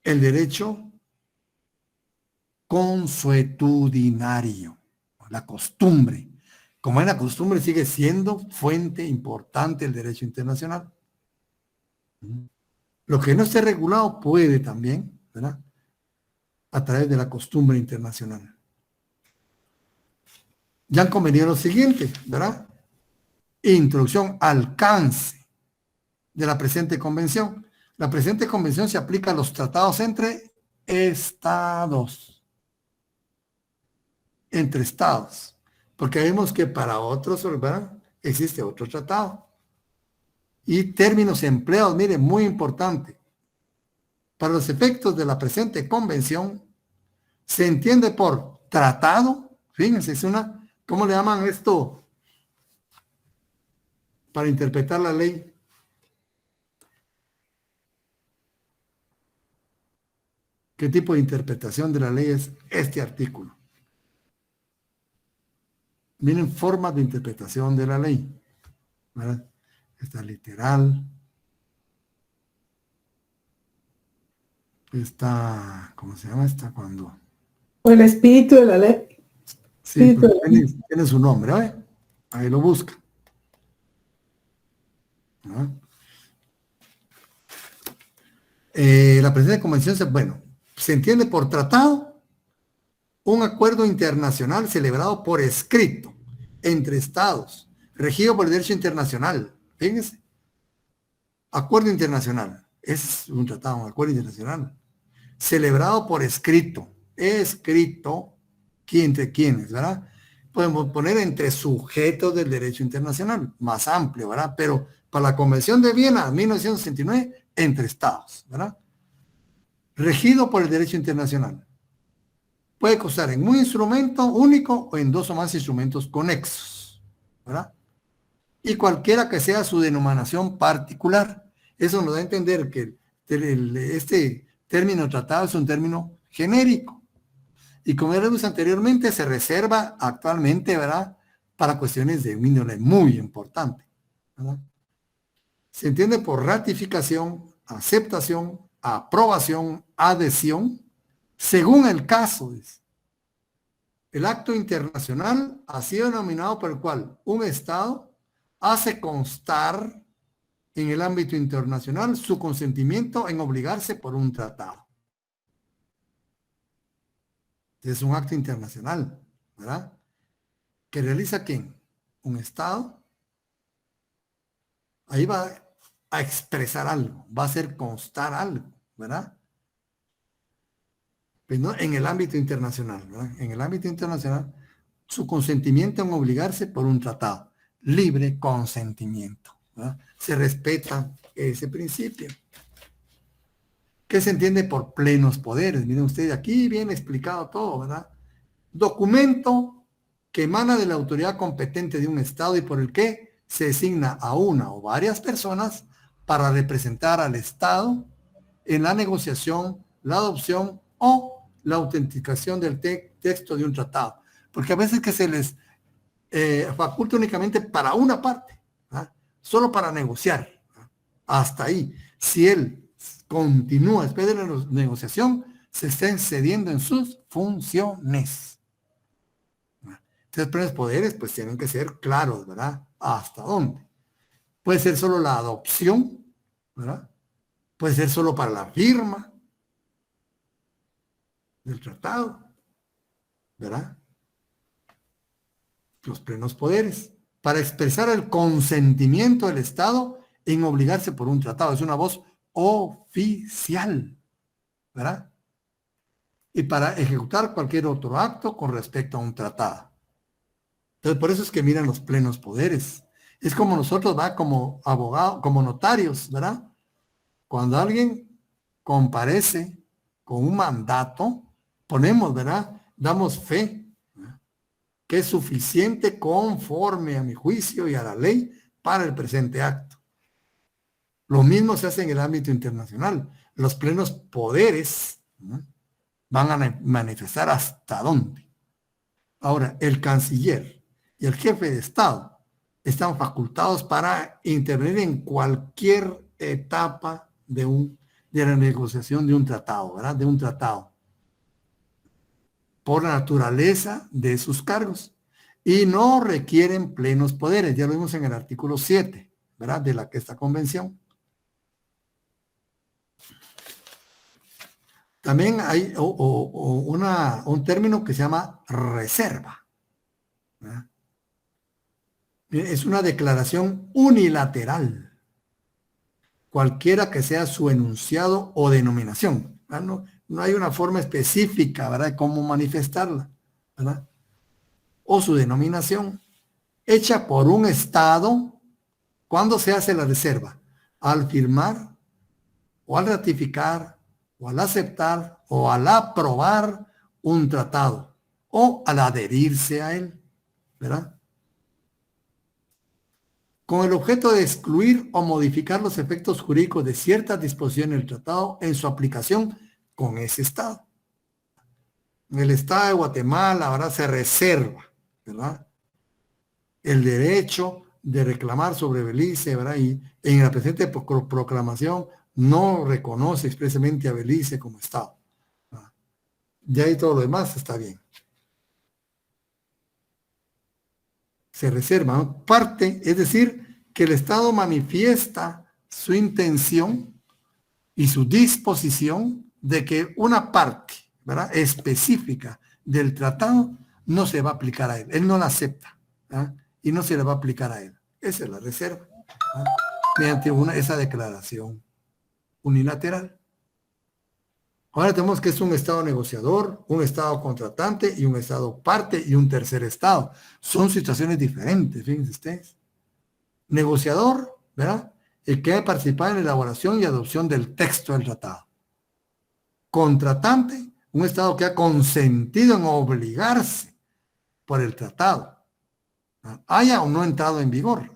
Speaker 1: el derecho consuetudinario, la costumbre. Como es la costumbre, sigue siendo fuente importante el derecho internacional. Lo que no esté regulado puede también, ¿verdad?, a través de la costumbre internacional. Ya han convenido lo siguiente, ¿verdad? Introducción, alcance de la presente convención. La presente convención se aplica a los tratados entre estados. Entre estados. Porque vemos que para otros, ¿verdad?, existe otro tratado. Y términos empleados, miren, muy importante. Para los efectos de la presente convención, se entiende por tratado, fíjense, es una, ¿cómo le llaman esto para interpretar la ley? ¿Qué tipo de interpretación de la ley es este artículo? Miren, formas de interpretación de la ley, ¿verdad? Está literal, está, ¿cómo se llama esta? Cuando...
Speaker 4: O el espíritu de la ley.
Speaker 1: Sí, pues tiene su nombre, ¿eh? Ahí lo busca. ¿No? La presente convención, se entiende por tratado un acuerdo internacional celebrado por escrito entre estados, regido por el derecho internacional. Fíjense. Acuerdo internacional. Es un tratado, un acuerdo internacional. Celebrado por escrito. Escrito. ¿Entre quiénes, verdad? Podemos poner entre sujetos del derecho internacional, más amplio, ¿verdad? Pero para la Convención de Viena, 1969, entre estados, ¿verdad? Regido por el derecho internacional. Puede constar en un instrumento único o en dos o más instrumentos conexos, ¿verdad? Y cualquiera que sea su denominación particular. Eso nos da a entender que este término tratado es un término genérico. Y como ya lo vimos anteriormente, se reserva actualmente, ¿verdad?, para cuestiones de índole muy importante, ¿verdad? Se entiende por ratificación, aceptación, aprobación, adhesión, según el caso. El acto internacional ha sido denominado por el cual un Estado hace constar en el ámbito internacional su consentimiento en obligarse por un tratado. Es un acto internacional, ¿verdad? ¿Que realiza quién? Un Estado. Ahí va a expresar algo, va a hacer constar algo, ¿verdad? Pues no, en el ámbito internacional, ¿verdad? En el ámbito internacional, su consentimiento en obligarse por un tratado. Libre consentimiento, ¿verdad? Se respeta ese principio. ¿Qué se entiende por plenos poderes? Miren ustedes, aquí viene explicado todo, ¿verdad? Documento que emana de la autoridad competente de un Estado y por el que se designa a una o varias personas para representar al Estado en la negociación, la adopción o la autenticación del texto de un tratado. Porque a veces que se les faculta únicamente para una parte, ¿verdad? Solo para negociar, ¿verdad? Hasta ahí. Si él continúa después de la negociación, se está excediendo en sus funciones. Entonces, plenos poderes, pues tienen que ser claros, ¿verdad? ¿Hasta dónde? Puede ser solo la adopción, ¿verdad? Puede ser solo para la firma del tratado, ¿verdad? Los plenos poderes, para expresar el consentimiento del Estado en obligarse por un tratado. Es una voz oficial, ¿verdad? Y para ejecutar cualquier otro acto con respecto a un tratado. Entonces, por eso es que miran los plenos poderes. Es como nosotros, ¿va? Como abogados, como notarios, ¿verdad? Cuando alguien comparece con un mandato, ponemos, ¿verdad? Damos fe, ¿verdad? Que es suficiente conforme a mi juicio y a la ley para el presente acto. Lo mismo se hace en el ámbito internacional. Los plenos poderes, ¿no?, van a manifestar hasta dónde. Ahora, el canciller y el jefe de Estado están facultados para intervenir en cualquier etapa de la negociación de un tratado, ¿verdad? De un tratado. Por la naturaleza de sus cargos. Y no requieren plenos poderes. Ya lo vimos en el artículo 7, ¿verdad? De esta convención. También hay un término que se llama reserva, ¿verdad? Es una declaración unilateral, cualquiera que sea su enunciado o denominación, ¿verdad? No hay una forma específica, ¿verdad?, de cómo manifestarla, ¿verdad? O su denominación, hecha por un Estado. ¿Cuándo se hace la reserva? Al firmar, o al ratificar, o al aceptar, o al aprobar un tratado, o al adherirse a él, ¿verdad? Con el objeto de excluir o modificar los efectos jurídicos de ciertas disposiciones del tratado en su aplicación con ese Estado. En el Estado de Guatemala ahora se reserva, ¿verdad?, el derecho de reclamar sobre Belice, ¿verdad? Y en la presente proclamación no reconoce expresamente a Belice como Estado, ¿verdad? De ahí todo lo demás está bien. Se reserva, ¿no? Parte, es decir, que el Estado manifiesta su intención y su disposición de que una parte, ¿verdad?, específica del tratado no se va a aplicar a él. Él no la acepta, ¿verdad?, y no se le va a aplicar a él. Esa es la reserva, ¿verdad?, mediante esa declaración unilateral. Ahora tenemos que es un Estado negociador, un Estado contratante y un Estado parte y un tercer Estado. Son situaciones diferentes, fíjense ustedes. Negociador, ¿verdad?, el que ha participado en la elaboración y adopción del texto del tratado. Contratante, un Estado que ha consentido en obligarse por el tratado. Haya o no entrado en vigor,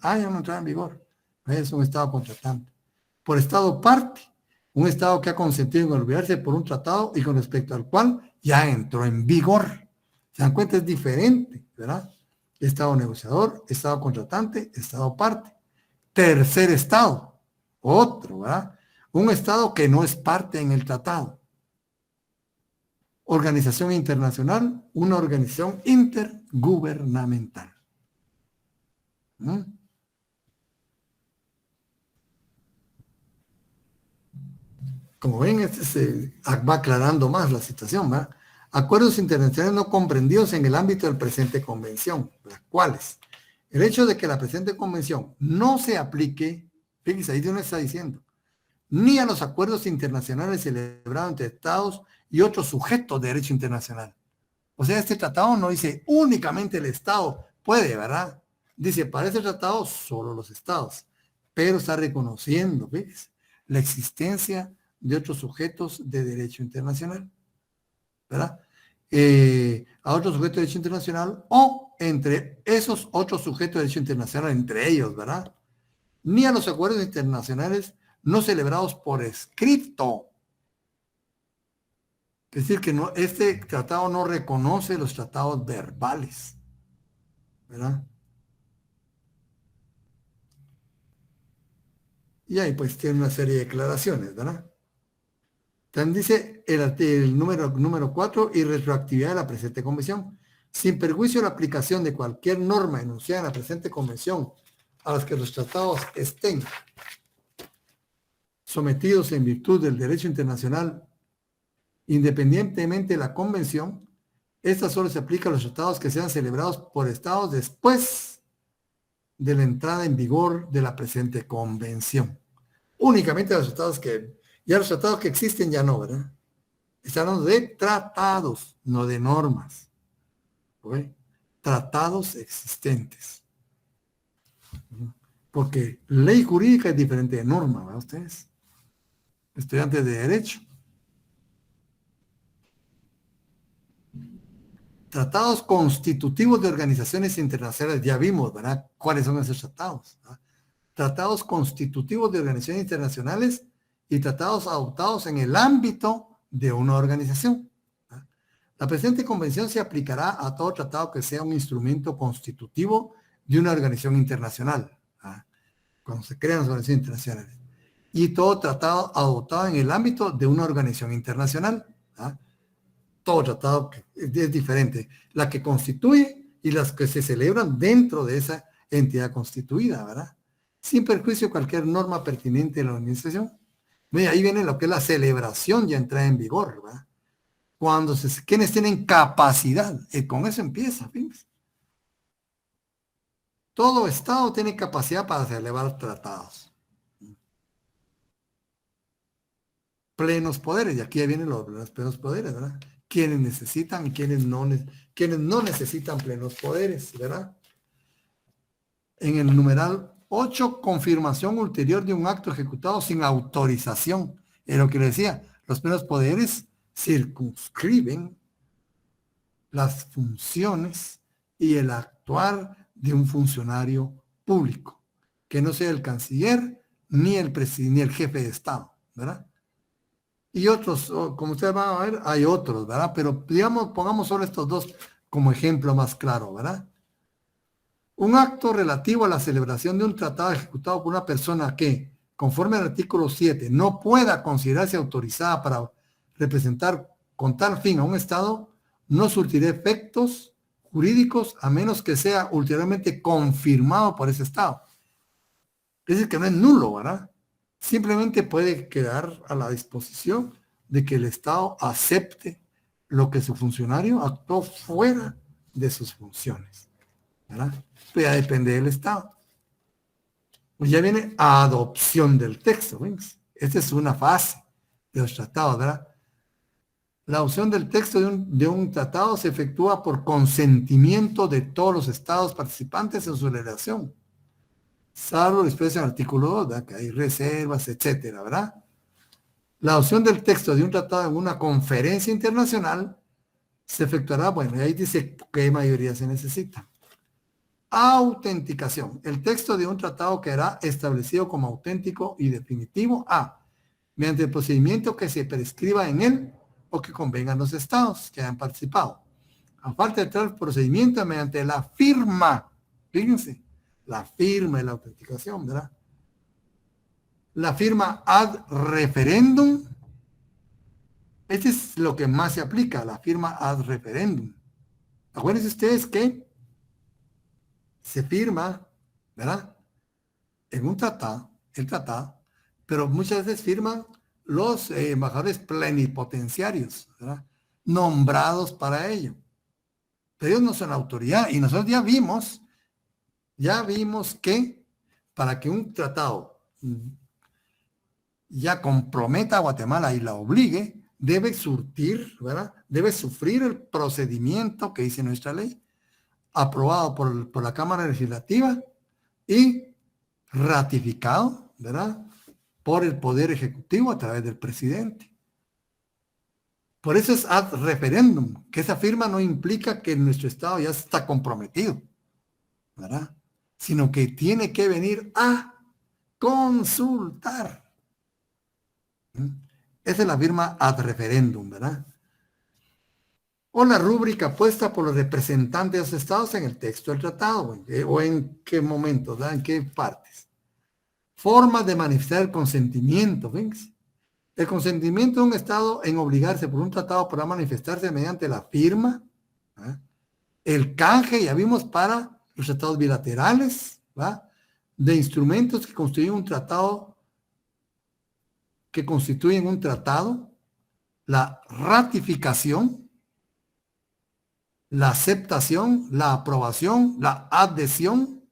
Speaker 1: es un Estado contratante. Por Estado parte, un Estado que ha consentido en olvidarse por un tratado y con respecto al cual ya entró en vigor. ¿Se dan cuenta? Es diferente, ¿verdad? Estado negociador, Estado contratante, Estado parte. Tercer Estado, otro, ¿verdad? Un Estado que no es parte en el tratado. Organización internacional, una organización intergubernamental. Como ven, este se va aclarando más la situación, ¿verdad? Acuerdos internacionales no comprendidos en el ámbito del presente convención, ¿verdad? ¿Cuáles? El hecho de que la presente convención no se aplique, fíjense, ahí Dios nos está diciendo, ni a los acuerdos internacionales celebrados entre estados y otros sujetos de derecho internacional. O sea, este tratado no dice únicamente el estado puede, ¿verdad? Dice, para ese tratado solo los estados, pero está reconociendo, ¿ves? La existencia de otros sujetos de derecho internacional, ¿verdad? A otros sujetos de derecho internacional o entre esos otros sujetos de derecho internacional, entre ellos, ¿verdad? Ni a los acuerdos internacionales no celebrados por escrito. Es decir, que no, este tratado no reconoce los tratados verbales, ¿verdad? Y ahí pues tiene una serie de declaraciones, ¿verdad? También dice el número 4 y retroactividad de la presente convención. Sin perjuicio de la aplicación de cualquier norma enunciada en la presente convención a las que los tratados estén sometidos en virtud del derecho internacional, independientemente de la convención, esta solo se aplica a los tratados que sean celebrados por estados después de la entrada en vigor de la presente convención. Únicamente los tratados ya los tratados que existen ya no, ¿verdad? Están hablando de tratados, no de normas. ¿Ok? Tratados existentes. Porque ley jurídica es diferente de norma, ¿verdad ustedes? Estudiantes de derecho. Tratados constitutivos de organizaciones internacionales, ya vimos, ¿verdad? ¿Cuáles son esos tratados? ¿Verdad? Tratados constitutivos de organizaciones internacionales y tratados adoptados en el ámbito de una organización. ¿Verdad? La presente convención se aplicará a todo tratado que sea un instrumento constitutivo de una organización internacional, ¿verdad? Cuando se crean las organizaciones internacionales. Y todo tratado adoptado en el ámbito de una organización internacional, ¿verdad? Todo tratado es diferente. La que constituye y las que se celebran dentro de esa entidad constituida, ¿verdad? Sin perjuicio de cualquier norma pertinente de la organización. Ahí viene lo que es la celebración ya entra en vigor, ¿verdad? Cuando quienes tienen capacidad, con eso empieza, fíjense. Todo Estado tiene capacidad para celebrar tratados. Plenos poderes, y aquí ya vienen los plenos poderes, ¿verdad? Quienes necesitan y quienes no necesitan plenos poderes, ¿verdad? En el numeral 8, confirmación ulterior de un acto ejecutado sin autorización. Es lo que le decía, los plenos poderes circunscriben las funciones y el actuar de un funcionario público, que no sea el canciller ni el presidente ni el jefe de Estado, ¿verdad? Y otros, como ustedes van a ver, hay otros, ¿verdad? Pero digamos, pongamos solo estos dos como ejemplo más claro, ¿verdad? Un acto relativo a la celebración de un tratado ejecutado por una persona que, conforme al artículo 7, no pueda considerarse autorizada para representar con tal fin a un Estado, no surtirá efectos jurídicos a menos que sea ulteriormente confirmado por ese Estado. Es decir, que no es nulo, ¿verdad? Simplemente puede quedar a la disposición de que el Estado acepte lo que su funcionario actuó fuera de sus funciones, ¿verdad? Pues ya depende del Estado. Pues ya viene adopción del texto, ¿ves? Esta es una fase de los tratados, ¿verdad? La adopción del texto de un tratado se efectúa por consentimiento de todos los estados participantes en su relación, salvo lo expreso en el artículo 2, ¿verdad? Que hay reservas, etcétera, ¿verdad? La adopción del texto de un tratado en una conferencia internacional se efectuará, bueno, y ahí dice qué mayoría se necesita. Autenticación. El texto de un tratado quedará establecido como auténtico y definitivo mediante el procedimiento que se prescriba en él o que convengan los estados que hayan participado. A falta de tal procedimiento, mediante la firma, fíjense, la firma y la autenticación, ¿verdad? La firma ad referendum, este es lo que más se aplica, la firma ad referendum. Acuérdense ustedes que se firma, ¿verdad? En un tratado, el tratado, pero muchas veces firman los embajadores plenipotenciarios, ¿verdad? Nombrados para ello. Pero ellos no son autoridad y nosotros ya vimos que para que un tratado ya comprometa a Guatemala y la obligue, debe surtir, ¿verdad? Debe sufrir el procedimiento que dice nuestra ley, aprobado por la Cámara Legislativa y ratificado, ¿verdad? Por el Poder Ejecutivo a través del presidente. Por eso es ad referéndum, que esa firma no implica que nuestro Estado ya está comprometido, ¿verdad? Sino que tiene que venir a consultar. Esa es la firma ad referéndum, ¿verdad? O la rúbrica puesta por los representantes de los estados en el texto del tratado, o en qué momento, ¿verdad? En qué partes. Formas de manifestar el consentimiento, ¿ves? El consentimiento de un estado en obligarse por un tratado para manifestarse mediante la firma, ¿verdad? El canje, ya vimos, para los tratados bilaterales, ¿verdad? De instrumentos que constituyen un tratado, la ratificación, la aceptación, la aprobación, la adhesión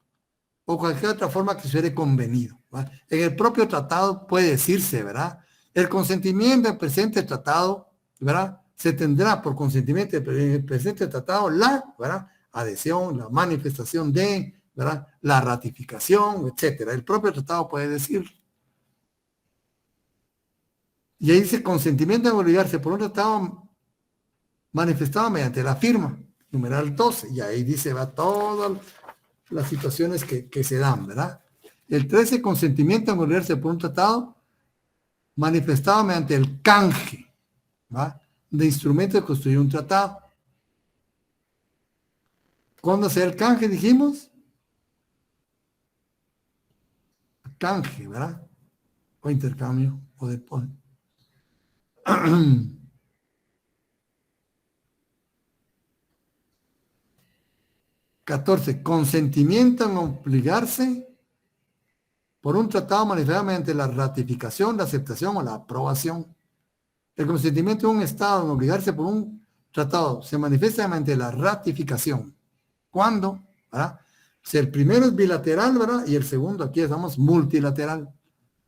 Speaker 1: o cualquier otra forma que se hubiera convenido, ¿verdad? En el propio tratado puede decirse, ¿verdad? El consentimiento del presente tratado, ¿verdad? Se tendrá por consentimiento del presente tratado la, ¿verdad? Adhesión, la manifestación de, ¿verdad? La ratificación, etcétera. El propio tratado puede decir. Y ahí dice consentimiento en obligarse por un tratado manifestado mediante la firma, numeral 12, y ahí dice, va todas las situaciones que se dan, ¿verdad? El 13, consentimiento en obligarse por un tratado manifestado mediante el canje, ¿verdad? De instrumentos que construir un tratado. ¿Cuándo sea el canje, dijimos? Canje, ¿verdad? O intercambio, o depósito. 14. Consentimiento en obligarse por un tratado manifestado mediante la ratificación, la aceptación o la aprobación. El consentimiento de un Estado en obligarse por un tratado se manifiesta mediante la ratificación. ¿Cuándo? ¿Verdad? Si el primero es bilateral, ¿verdad? Y el segundo, aquí estamos multilateral.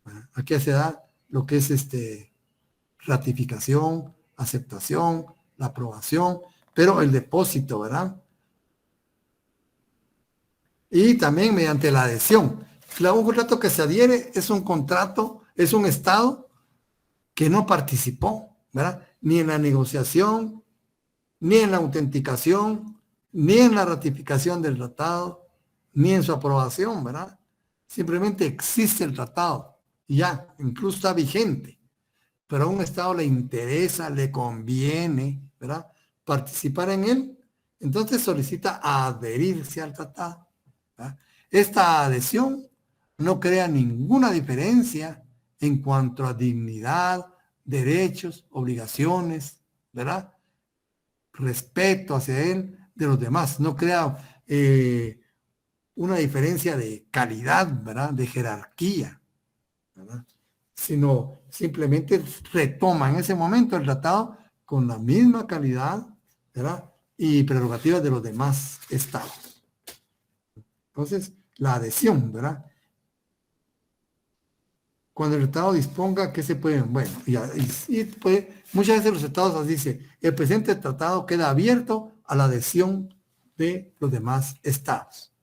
Speaker 1: ¿Verdad? Aquí se da lo que es ratificación, aceptación, la aprobación, pero el depósito, ¿verdad? Y también mediante la adhesión. Un contrato que se adhiere es un contrato, es un Estado que no participó, ¿verdad? Ni en la negociación, ni en la autenticación, ni en la ratificación del tratado, ni en su aprobación, ¿verdad? Simplemente existe el tratado, y ya, incluso está vigente. Pero a un Estado le interesa, le conviene, ¿verdad? Participar en él, entonces solicita adherirse al tratado, ¿verdad? Esta adhesión no crea ninguna diferencia en cuanto a dignidad, derechos, obligaciones, ¿verdad? Respeto hacia él de los demás. No crea una diferencia de calidad, ¿verdad? De jerarquía, ¿verdad? Sino simplemente retoma en ese momento el tratado con la misma calidad, ¿verdad? Y prerrogativas de los demás estados. Entonces, la adhesión, ¿verdad? Cuando el Estado disponga que se pueden, bueno, muchas veces los estados dicen, el presente tratado queda abierto a la adhesión de los demás estados.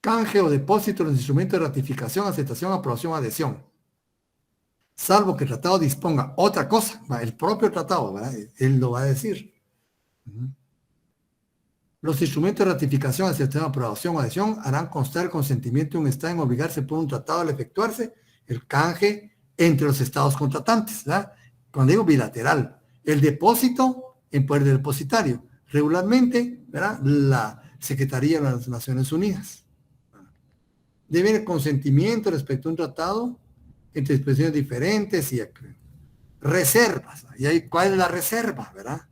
Speaker 1: Canje o depósito de los instrumentos de ratificación, aceptación, aprobación, adhesión. Salvo que el tratado disponga otra cosa, el propio tratado, ¿verdad? Él lo va a decir. Los instrumentos de ratificación, aceptación, aprobación o adhesión harán constar el consentimiento de un Estado en obligarse por un tratado al efectuarse el canje entre los estados contratantes, ¿verdad? Cuando digo bilateral, el depósito en poder del depositario, regularmente, ¿verdad? La Secretaría de las Naciones Unidas. Debe haber consentimiento respecto a un tratado entre expresiones diferentes y reservas. ¿Y ahí cuál es la reserva, verdad?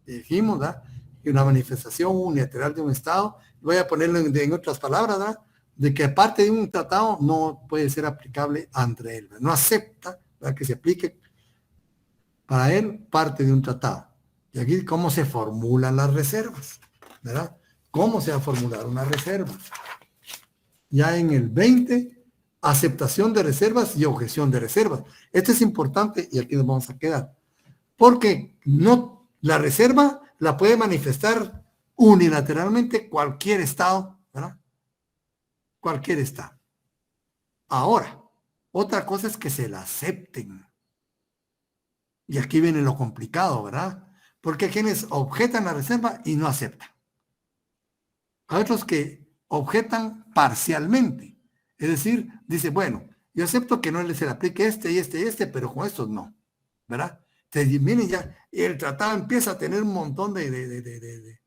Speaker 1: Dijimos, ¿verdad? Y una manifestación unilateral de un Estado, voy a ponerlo en otras palabras, ¿verdad? de que parte de un tratado no puede ser aplicable entre él, no acepta, ¿verdad?, que se aplique para él parte de un tratado. Y aquí cómo se formulan las reservas, ¿verdad? ¿Cómo se va a formular una reserva? Ya en el 20, aceptación de reservas y objeción de reservas. Esto es importante y aquí nos vamos a quedar. Porque no, la reserva la puede manifestar unilateralmente cualquier Estado, ¿verdad? Cualquier Estado. Ahora, otra cosa es que se la acepten. Y aquí viene lo complicado, ¿verdad? Porque hay quienes objetan la reserva y no aceptan. Hay otros que objetan parcialmente. Es decir, dice, bueno, yo acepto que no se le aplique este y este y este, pero con estos no, ¿verdad? Entonces, miren ya, el tratado empieza a tener un montón de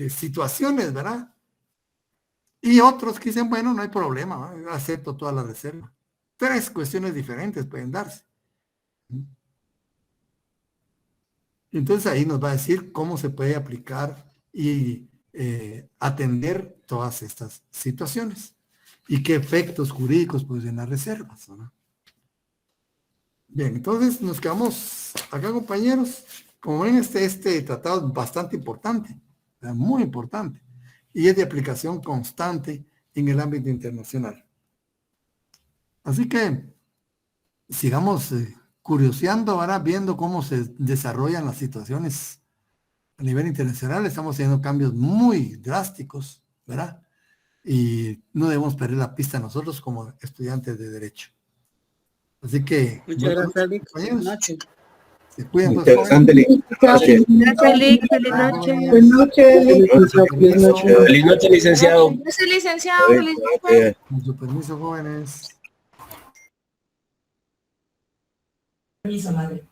Speaker 1: situaciones, ¿verdad? Y otros que dicen, bueno, no hay problema, ¿verdad? Acepto toda la reserva. 3 cuestiones diferentes pueden darse. Entonces ahí nos va a decir cómo se puede aplicar y atender todas estas situaciones y qué efectos jurídicos producen las reservas, ¿no? Bien, entonces nos quedamos acá, compañeros. Como ven, este tratado es bastante importante, muy importante, y es de aplicación constante en el ámbito internacional. Así que sigamos curioseando, ahora viendo cómo se desarrollan las situaciones a nivel internacional. Estamos teniendo cambios muy drásticos, ¿verdad? Y no debemos perder la pista nosotros como estudiantes de Derecho. Así que,
Speaker 3: Muchas gracias, Lick.
Speaker 1: compañeros.
Speaker 3: Buenas noches.
Speaker 1: Se cuidan.
Speaker 6: Interesante, Lick. Gracias.
Speaker 5: Gracias, Lick. Feliz noche.
Speaker 4: Buenas noches.
Speaker 6: Feliz noche, licenciado.
Speaker 2: Gracias, licenciado. Feliz noche.
Speaker 1: Con su permiso, jóvenes.
Speaker 2: Permiso, madre.